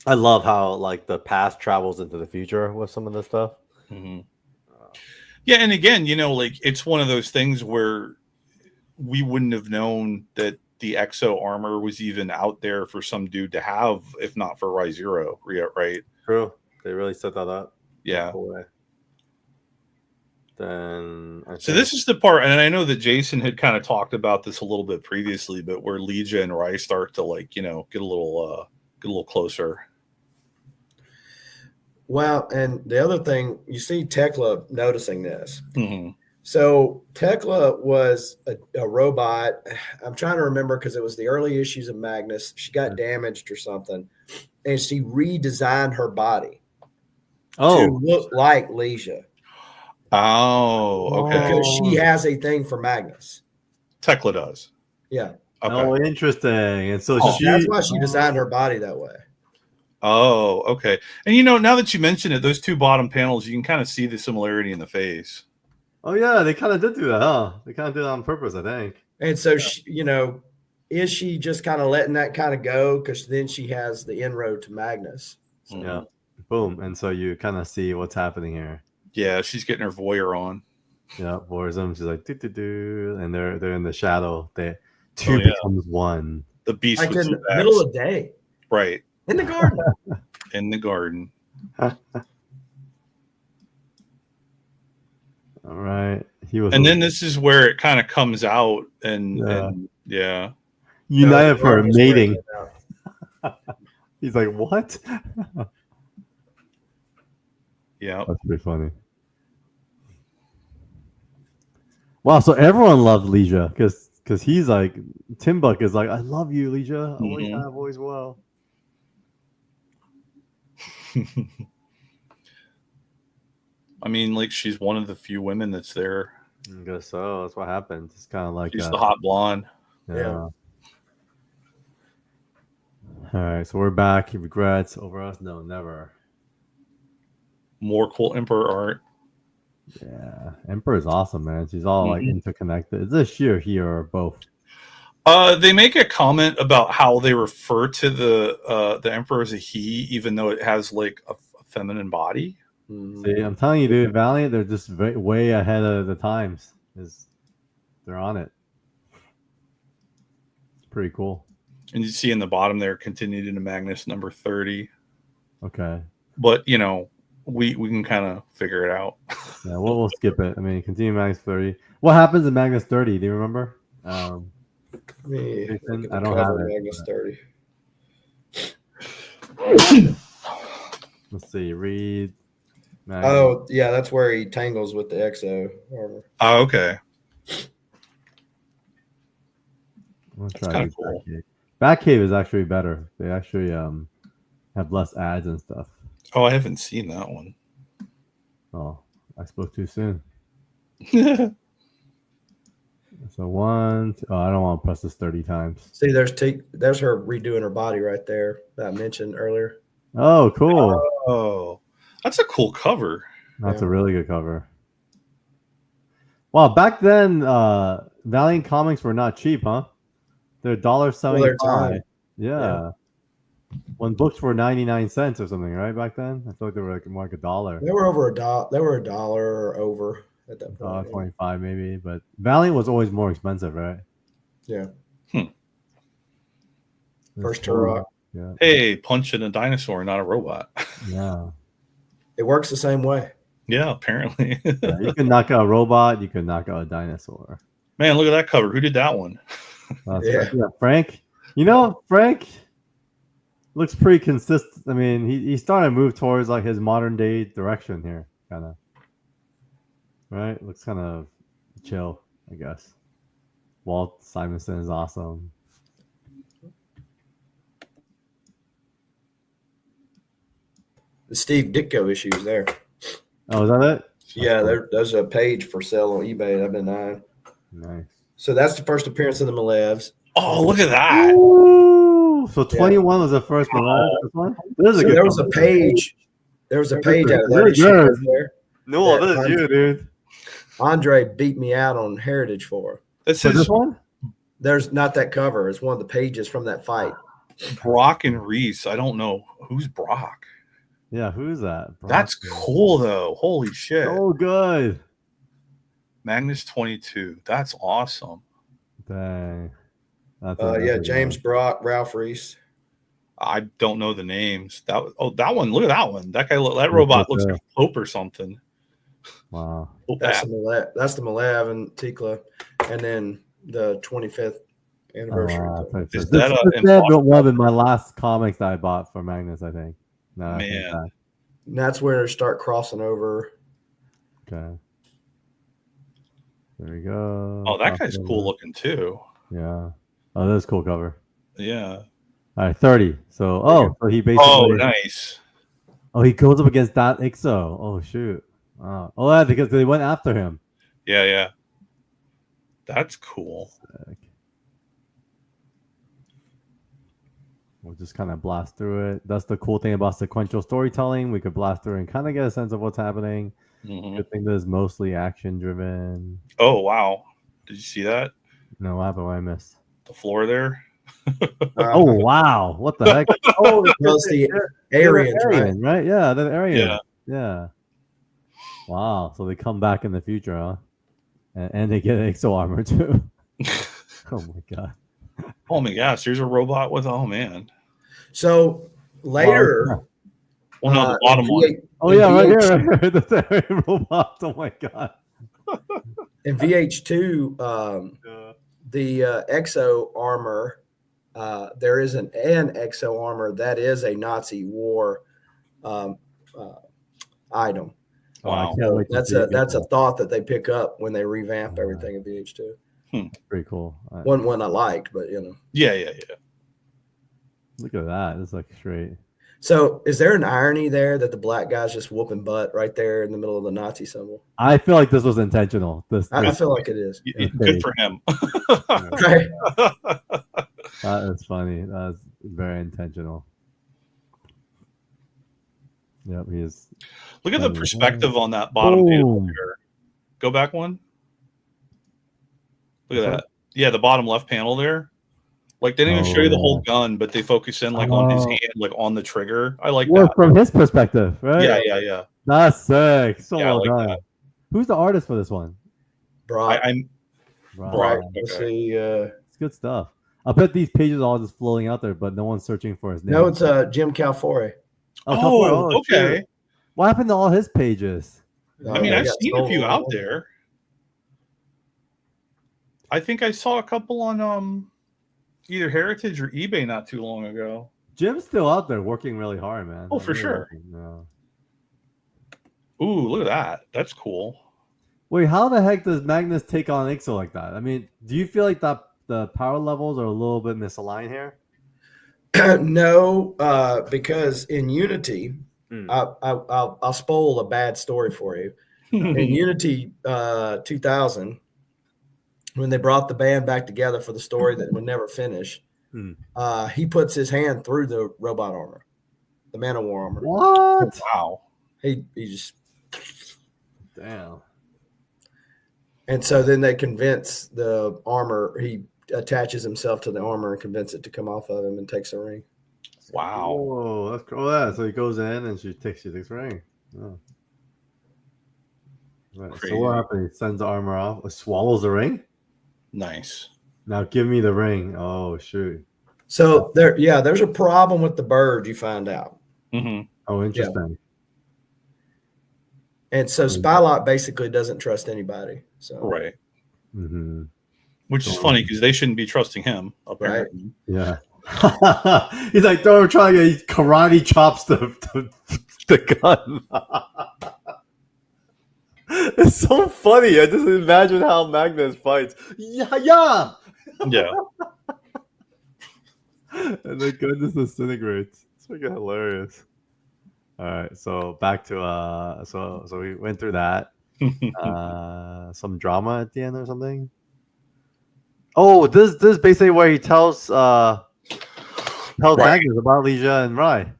I love how like the past travels into the future with some of this stuff. Mm-hmm. Yeah, and again, like it's one of those things where we wouldn't have known that the exo armor was even out there for some dude to have, if not for RAI Zero, right? True. They really set that up. Yeah. Then So this is the part, and I know that Jason had kind of talked about this a little bit previously, but where Legia and RAI start to get a little closer. Well, and the other thing, you see Tekla noticing this. Mm-hmm. So Tekla was a robot. I'm trying to remember because it was the early issues of Magnus. She got damaged or something, and she redesigned her body to look like Legia. Oh, okay. Because she has a thing for Magnus. Tekla does. Yeah. Okay. Oh, interesting. And so that's why she designed her body that way. Oh, okay. And now that you mention it, those two bottom panels, you can kind of see the similarity in the face. Oh yeah, they kind of did do that, huh? They kind of did it on purpose, I think. And so, is she just kind of letting that kind of go? Because then she has the inroad to Magnus. So. Yeah. Boom. And so you kind of see what's happening here. Yeah, she's getting her voyeur on. Yeah, voyeurism. She's like, do, and they're in the shadow. Two becomes one. The beast, like in the middle of the day, right? In the garden. In the garden. All right. And then this is where it kind of comes out, and united for a mating. He's like, what? Yeah, that's pretty funny. Wow, so everyone loved Legia because he's like, Timbuk is like, I love you, Legia. Always have, always will. I mean, like she's one of the few women that's there. I guess so. That's what happens. It's kind of like She's the hot blonde. Yeah. All right, so we're back. He regrets over us? No, never. More cool Emperor art. Yeah, Emperor is awesome, man. She's all like interconnected. Is this she or he or both? They make a comment about how they refer to the Emperor as a he, even though it has like a feminine body. See, I'm telling you, dude, Valiant, they're just way ahead of the times. They're on it. It's pretty cool. And you see in the bottom there, continued into Magnus number 30. Okay. But, you know, we can kind of figure it out. Yeah, we'll skip it. I mean, continue Magnus 30. What happens in Magnus 30? Do you remember? I don't have it. Magnus 30. Let's see. Read. Magnus. Oh, yeah, that's where he tangles with the Exo armor. Oh, okay. That's kind of cool. Batcave is actually better. They actually have less ads and stuff. Oh, I haven't seen that one. Oh, I spoke too soon. So one. I don't want to press this 30 times. See, there's her redoing her body right there that I mentioned earlier. Oh, cool. Oh, that's a cool cover. That's a really good cover. Wow, back then, Valiant comics were not cheap, huh? They're $1.75. Yeah. When books were 99 cents or something, right? Back then, I feel like they were like more like $1. They were over $1. They were $1 or over at that point. $1.25 maybe, but Valiant was always more expensive, right? Yeah. First Turok. Yeah. Hey, punching a dinosaur, not a robot. Yeah. It works the same way. Yeah, apparently. Yeah, you can knock out a robot. You can knock out a dinosaur. Man, look at that cover. Who did that one? Yeah, Frank. You know, Frank looks pretty consistent. I mean, he's starting to move towards like his modern day direction here, kind of. Right? Looks kind of chill, I guess. Walt Simonson is awesome. The Steve Ditko issues there. Oh, is that it? Yeah, there's a page for sale on eBay. I've been eyeing. Nice. So that's the first appearance of the Malevs. Oh, look at that. Ooh, so 21 was the first one. This one? This is So there was a page. There was a page out of that issue right there. No, this is you, dude. Andre beat me out on Heritage for. This is this one? There's not that cover. It's one of the pages from that fight. Brock and Reese. I don't know who's Brock. Yeah, who's that? That's cool though. Holy shit. Oh, good. Magnus 22. That's awesome. Dang. James Brock, Ralph Reese. I don't know the names. That one. Look at that one. That guy. That robot looks like Pope or something. Wow. That's the Malev and Tikla, and then the 25th anniversary. Is that one of my last comics that I bought for Magnus? I think. No, man. And that's where they start crossing over. Okay. There we go. Oh, that guy's cool looking too. Yeah. Oh, that's a cool cover. Yeah. All right, 30. So he basically. Oh, nice. Oh, he goes up against that Ixo. Oh, shoot. Oh, yeah, because they went after him. Yeah. That's cool. Sick. We'll just kind of blast through it. That's the cool thing about sequential storytelling. We could blast through and kind of get a sense of what's happening. Mm-hmm. Good thing that is mostly action driven. Oh, wow. Did you see that? No, what happened? What I missed? The floor there? Oh, wow. What the heck? Oh, it's the Aryans, right? Yeah, the Aryan. Yeah. Wow. So they come back in the future, huh? And they get exo armor too. Oh my god. Oh my gosh, there's a robot with man. So later, well, no, the bottom one. Oh yeah, right here. The Aryan robot. Oh my god. In VH2, the exo armor, there is an exo armor that is a Nazi war item. Wow, that's a thought that they pick up when they revamp everything in VH2. Pretty cool. Wasn't one I liked, but Yeah. Look at that. It's like straight. So, is there an irony there that the black guy's just whooping butt right there in the middle of the Nazi symbol? I feel like this was intentional. I feel like it is. Good for him. Right. That is funny. That's very intentional. Yep, he is. Look at the perspective on that bottom panel Boom. there. Go back one. Look at that. Yeah, the bottom left panel there. Like they didn't even show you the whole gun, but they focus in like on his hand, like on the trigger. I like Well, that. from his perspective, right? Yeah. That's sick. So Yeah, I well like done. that. Who's the artist for this one? Brock. I'm Right. Okay. Let's see. It's good stuff. I bet these pages are all just floating out there, but no one's searching for his name. No, it's Jim Calfore. Oh, okay. shoot. What happened to all his pages? I mean, they I've got seen a stolen. few out there. I think I saw a couple on either Heritage or eBay not too long ago. Jim's still out there working really hard, man. Oh, for Really sure. working, yeah. Ooh, look at that. That's cool. Wait, how the heck does Magnus take on Ixo like that? I mean, do you feel like that the power levels are a little bit misaligned here? No, because in Unity, I'll spoil a bad story for you. In Unity 2000, when they brought the band back together for the story that would never finish, he puts his hand through the robot armor, the Man of War armor. What? Wow. He just Damn. and so then they convince the armor. He attaches himself to the armor and convince it to come off of him and takes the ring. Wow. Oh, that's cool. Yeah, so he goes in and she takes the ring. Oh. Right, so Crazy. what happens? He sends the armor off, swallows the ring. Nice. Now give me the ring. Oh shoot. So there's a problem with the bird. You find out, Mm-hmm. Oh, interesting. and so Spylock basically doesn't trust anybody. So Right. Mm-hmm. Which is funny because they shouldn't be trusting him, apparently. Yeah. He's like, don't try to get karate chops the gun. It's so funny. I just imagine how Magnus fights. Yeah. Yeah. And the gun just disintegrates. It's freaking hilarious. All right, so back to so we went through that. Some drama at the end or something. Oh, this is basically where he tells Magnus about Leisha and RAI.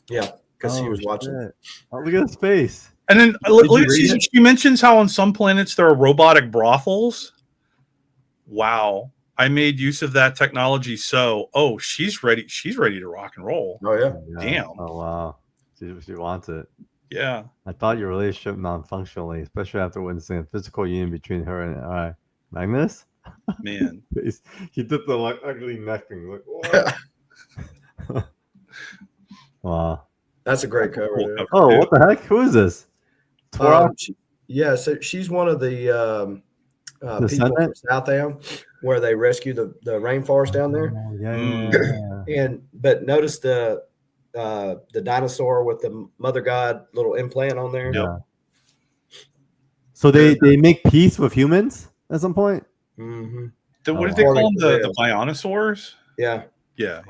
yeah, because he was watching. Shit. Oh, look at his face. And then you look at read she mentions how on some planets there are robotic brothels. Wow. I made use of that technology. So, she's ready. She's ready to rock and roll. Oh yeah. Damn. Oh wow. She wants it. Yeah. I thought your relationship non-functionally, especially after witnessing a physical union between her and Magnus. Man. He did the like ugly neck thing. Like, what? Wow. That's a great cover. Cool there. cover, Oh, too. what the heck? Who is this? So she's one of the people Descendant? from Southam where they rescue the rainforest down there. Oh, yeah. But notice the dinosaur with the Mothergod little implant on there. Yep. So they make peace with humans at some point? Mm-hmm. What did they call them? The Bionosaurs? Yeah. Yeah.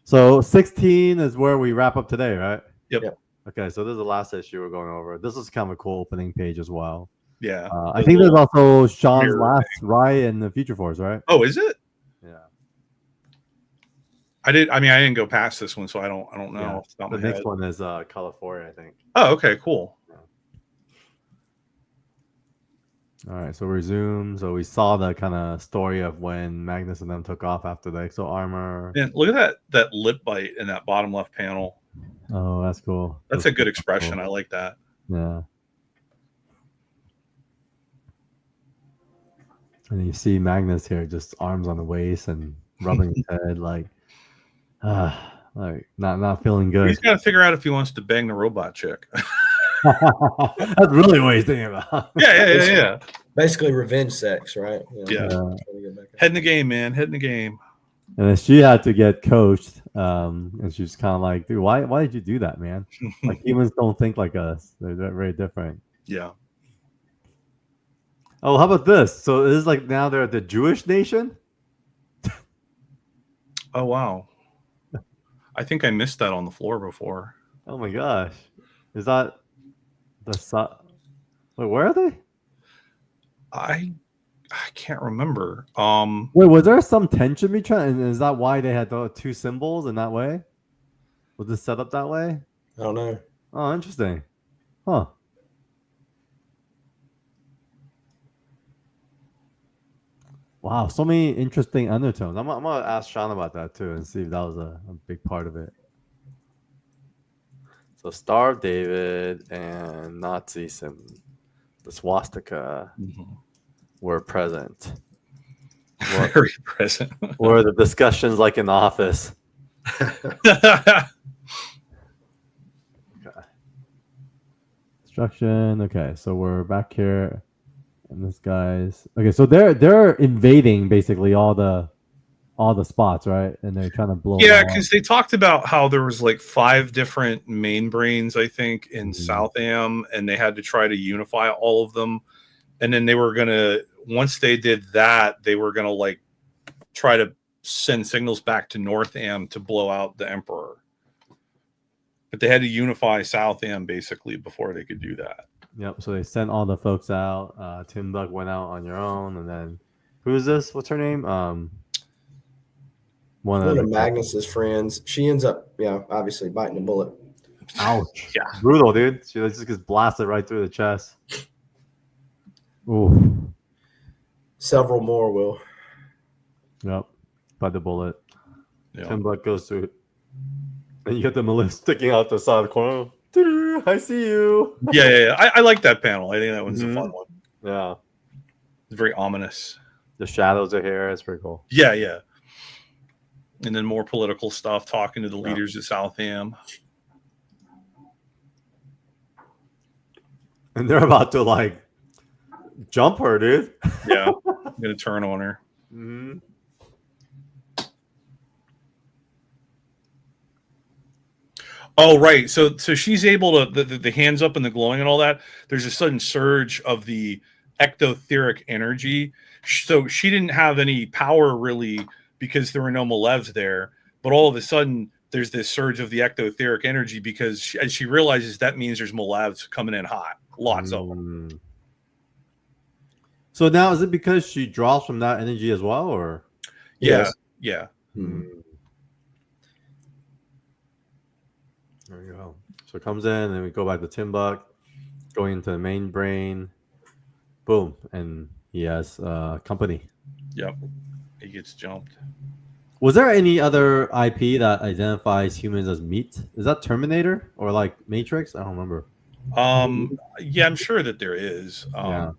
So 16 is where we wrap up today, right? Yep. Okay, so this is the last issue we're going over. This is kind of a cool opening page as well. Yeah. I think there's also Sean's mirror last RAI in the Future Force, right? Oh, is it? Yeah. I didn't go past this one, so I don't know. Yeah. Off the top The of my next head. one is California, I think. Oh, okay, cool. All right, so resume. So we saw the kind of story of when Magnus and them took off after the exo armor. And look at that lip bite in that bottom left panel. Oh, that's cool. That's a good expression. I like that. Yeah. And you see Magnus here, just arms on the waist and rubbing his head, like not feeling good. He's got to figure out if he wants to bang the robot chick. That's really what he's thinking about. Yeah. Basically revenge sex, right? Yeah. Trying to get back Head in the game, man. Head in the game. And then she had to get coached, and she's kind of like, "Dude, why did you do that, man? Like humans don't think like us; they're very different." Yeah. Oh, how about this? So this is like now they're the Jewish nation. Oh wow. I think I missed that on the floor before. Oh my gosh. Is that the wait, where are they? I can't remember. Wait, was there some tension between? And is that why they had the two symbols in that way? Was this set up that way? I don't know. Oh, interesting. Huh. Wow, so many interesting undertones. I'm gonna ask Sean about that too and see if that was a big part of it. So Star of David and Nazi the swastika were present. Very present. Or the discussions like in the office. Okay. Destruction. Okay, so we're back here, and this guy's okay. So they're invading basically all the spots, right? And they're trying to blow. Yeah, because they talked about how there was like 5 different main brains, I think, in South Am, and they had to try to unify all of them. And then they were gonna, once they did that, they were gonna like try to send signals back to North Am to blow out the Emperor. But they had to unify South Am basically before they could do that. Yep. So they sent all the folks out. Tim Buck went out on your own, and then who's this? What's her name? One of Magnus's friends. She ends up, obviously biting a bullet. Ouch. Yeah. Brutal, dude. She just gets blasted right through the chest. Ooh. Several more will. Yep. By the bullet. Yeah. Tim Buck goes through it. And you get the Melissa sticking out the side of the corner. I see you. Yeah. I like that panel. I think that one's a fun one. Yeah. It's very ominous. The shadows are here. It's pretty cool. Yeah. And then more political stuff, talking to the leaders of South Am. And they're about to like jump her, dude. Yeah. I'm going to turn on her. Mm-hmm. Oh, right. So she's able to, the hands up and the glowing and all that. There's a sudden surge of the ectotheric energy. So she didn't have any power really because there were no Malevs there. But all of a sudden, there's this surge of the ectotheric energy because as she realizes that means there's Malevs coming in hot. Lots of them. So now is it because she draws from that energy as well, or? Yeah. There you go. So it comes in, and we go back to Tim Buck, going into the main brain. Boom, and he has company. Yep, he gets jumped. Was there any other IP that identifies humans as meat? Is that Terminator or like Matrix? I don't remember. Yeah, I'm sure that there is. I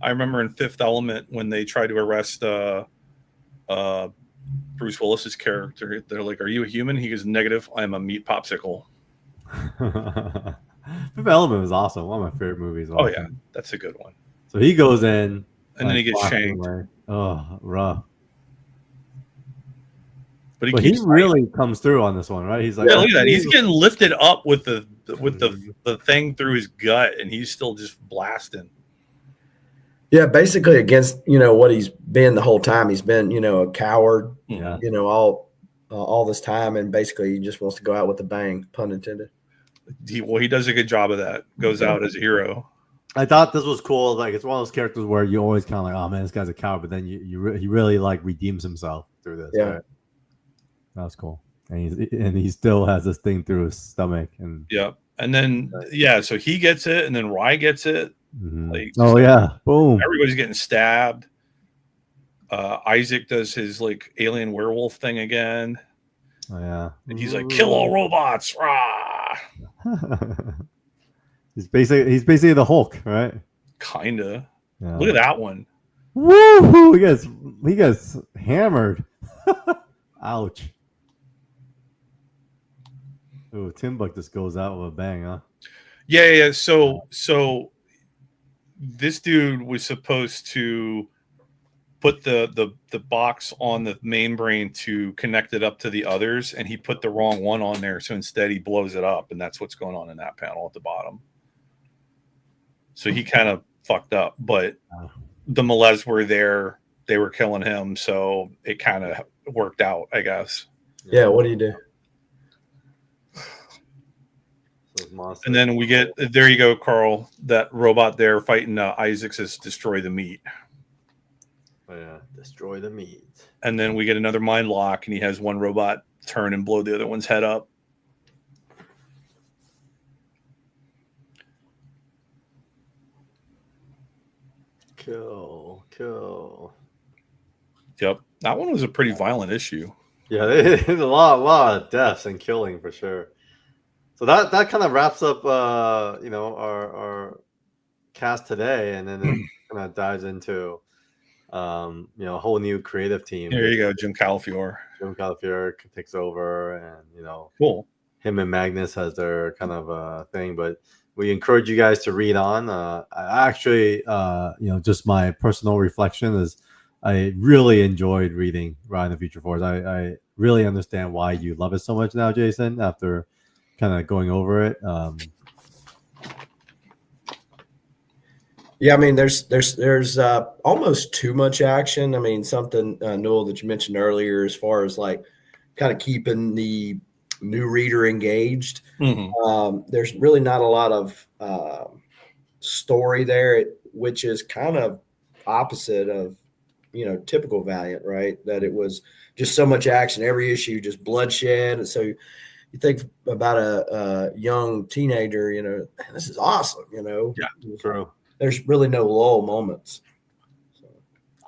remember in Fifth Element when they tried to arrest Bruce Willis's character. They're like, "Are you a human?" He goes, "Negative. I am a meat popsicle." Fifth Element was awesome. One of my favorite movies. Oh yeah, that's a good one. So he goes in, and then he gets shanked. Oh, rough. But he really comes through on this one, right? He's like, yeah, look at that. He's getting lifted up with the thing through his gut, and he's still just blasting. Yeah, basically against what he's been the whole time. He's been a coward. Yeah. All this time, and basically he just wants to go out with a bang, pun intended. He does a good job of that. Goes out as a hero. I thought this was cool. Like it's one of those characters where you always kind of like, oh man, this guy's a coward, but then he really like redeems himself through this. Yeah, right? That was cool. And he still has this thing through his stomach. And and then so he gets it, and then RAI gets it. Mm-hmm. Like, boom! Everybody's getting stabbed. Isaac does his like alien werewolf thing again. Oh yeah, and he's like, "Kill all robots!" Rah! He's basically the Hulk, right? Kinda. Yeah. Look at that one. Woo! He gets hammered. Ouch. Ooh, Tim Buck just goes out with a bang, huh? Yeah. So this dude was supposed to put the box on the main brain to connect it up to the others, and he put the wrong one on there. So instead he blows it up, and that's what's going on in that panel at the bottom. So he kind of fucked up, but the Malevs were there. They were killing him, so it kind of worked out, I guess. Yeah, what do you do? And then we get, there you go, Carl, that robot there fighting Isaacs is destroy the meat. Oh, yeah, destroy the meat. And then we get another mind lock, and he has one robot turn and blow the other one's head up. Kill. Yep, that one was a pretty violent issue. Yeah, there's a lot of deaths and killing for sure. So that kind of wraps up, our cast today, and then it kind of dives into, a whole new creative team. There you go, Jim Calafiore. Jim Calafiore takes over, and cool. Him and Magnus has their kind of thing, but we encourage you guys to read on. I actually, just my personal reflection is, I really enjoyed reading Ryan the Future Force. I really understand why you love it so much now, Jason, after kind of going over it. Yeah, I mean, there's almost too much action. I mean, something, Noel, that you mentioned earlier, as far as like kind of keeping the new reader engaged. There's really not a lot of story there, which is kind of opposite of typical Valiant, right? That it was just so much action, every issue just bloodshed. And so you think about a young teenager, this is awesome, Yeah, true. There's really no lull moments.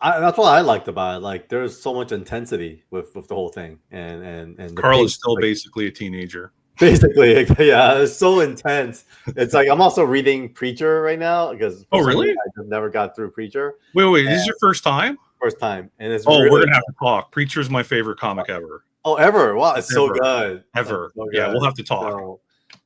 That's what I liked about it. Like, there's so much intensity with the whole thing, and Carl is still basically a teenager. Basically, yeah, it's so intense. It's like I'm also reading Preacher right now because really? I just never got through Preacher. Wait, this is your first time? First time, and it's really we're gonna have to talk. Preacher is my favorite comic ever. Oh, ever? Wow, it's so good. Ever. So good. Yeah, we'll have to talk. So,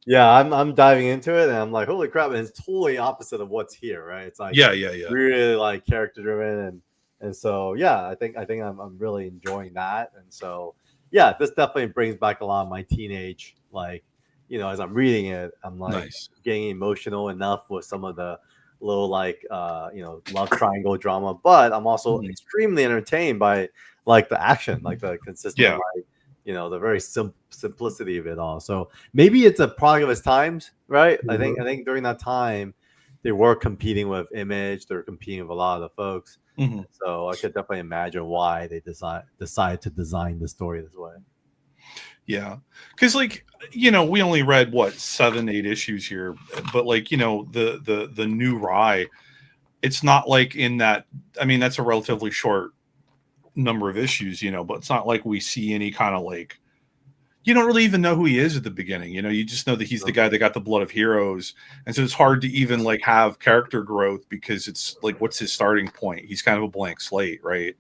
yeah, I'm diving into it, and I'm like, holy crap! And it's totally opposite of what's here, right? It's like really like character driven, and so yeah, I think I'm really enjoying that, and so yeah, this definitely brings back a lot of my teenage, like, as I'm reading it, I'm like getting emotional enough with some of the little like love triangle drama, but I'm also extremely entertained by like the action, like the consistent like the very simplicity of it all. So maybe it's a product of its times, right? I think during that time they were competing with Image, they were competing with a lot of the folks. So I could definitely imagine why they decide to design the story this way. Yeah, because like we only read 7-8 issues here, but like the new RAI, it's not like in that. I mean, that's a relatively short number of issues, but it's not like we see any kind of like, you don't really even know who he is at the beginning. You just know that he's the guy that got the blood of heroes, and so it's hard to even like have character growth because it's like, what's his starting point? He's kind of a blank slate, right?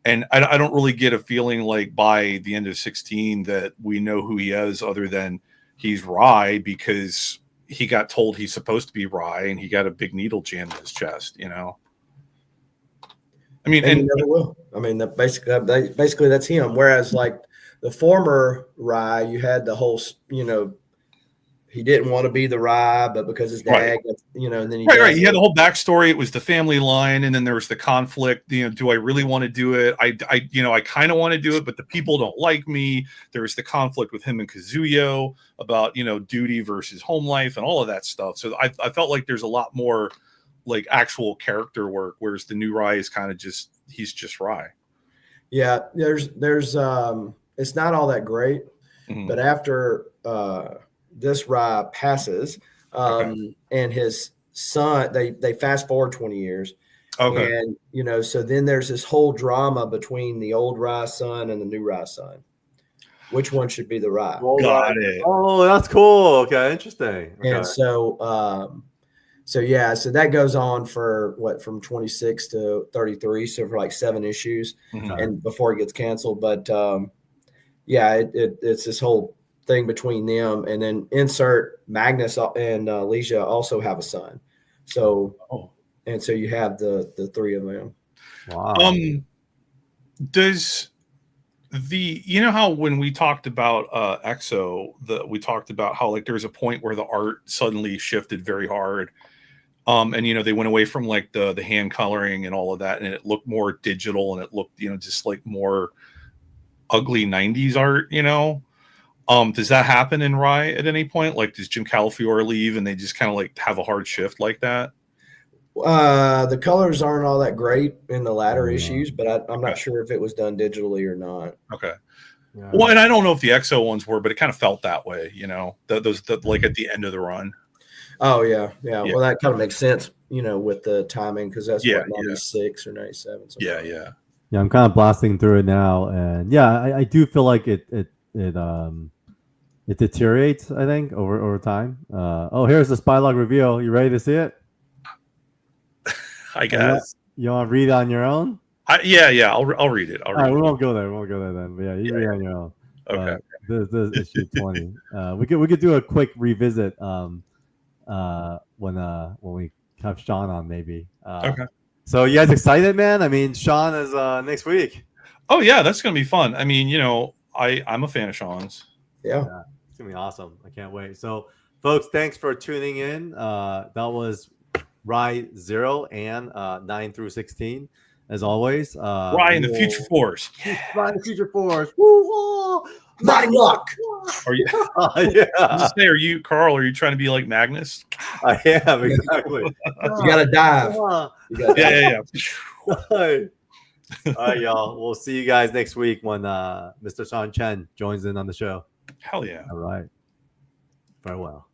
And I don't really get a feeling like by the end of 16 that we know who he is, other than he's RAI because he got told he's supposed to be RAI and he got a big needle jammed in his chest, I mean, and you never will. I mean, basically that's him. Whereas like the former RAI, you had the whole, he didn't want to be the RAI, but because his dad, and then he he had the whole backstory. It was the family line, and then there was the conflict. Do I really want to do it? I kind of want to do it, but the people don't like me. There was the conflict with him and Kazuyo about duty versus home life and all of that stuff. So I felt like there's a lot more like actual character work, whereas the new RAI is kind of he's just RAI. Yeah, there's it's not all that great, but after this RAI passes, and his son, they fast forward 20 years. And so then there's this whole drama between the old RAI son and the new RAI son. Which one should be the RAI? Got it. Oh, that's cool. Okay, interesting. Okay. And so so that goes on for from 26 to 33, so for like 7 issues, and before it gets canceled. But it's this whole thing between them, and then insert Magnus and Leisha also have a son. So and so you have the 3 of them. Wow. Does how when we talked about EXO, we talked about how like there's a point where the art suddenly shifted very hard. And they went away from like the hand coloring and all of that, and it looked more digital, and it looked just like more ugly 90s art, you know. Does that happen in RAI at any point? Like, does Jim Calafiore leave and they just kind of like have a hard shift like that? The colors aren't all that great in the latter Yeah. issues, but I'm not sure if it was done digitally or not. Okay. Yeah. Well, and I don't know if the EXO ones were, but it kind of felt that way, you know, those like at the end of the run. Oh yeah. Well, that kind of makes sense, you know, with the timing, because that's what 96 or 97. Yeah. Yeah, I'm kind of blasting through it now, and yeah, I do feel like it deteriorates, I think, over time. Oh, here's the spy log reveal. You ready to see it? I guess. You want to read on your own? Yeah. I'll read it. All right, we won't go there. We won't go there then. But yeah, you read on your own. Okay. This is issue 20. We could do a quick revisit when we have Sean on, maybe. Okay. So you guys excited, man? I mean, Sean is next week. Oh yeah, that's gonna be fun. I mean, you know, I'm a fan of Sean's. Yeah. It's gonna be awesome. I can't wait. So, folks, thanks for tuning in. That was RAI 0 and 9 through 16, as always. RAI in the Future Force. RAI in the Future Force. Woo! Mighty luck. Are you? Yeah. Just say, are you trying to be like Magnus? I am, exactly. You gotta dive. Yeah. All right, y'all. We'll see you guys next week when Mr. Sean Chen joins in on the show. Hell yeah. All right. Farewell.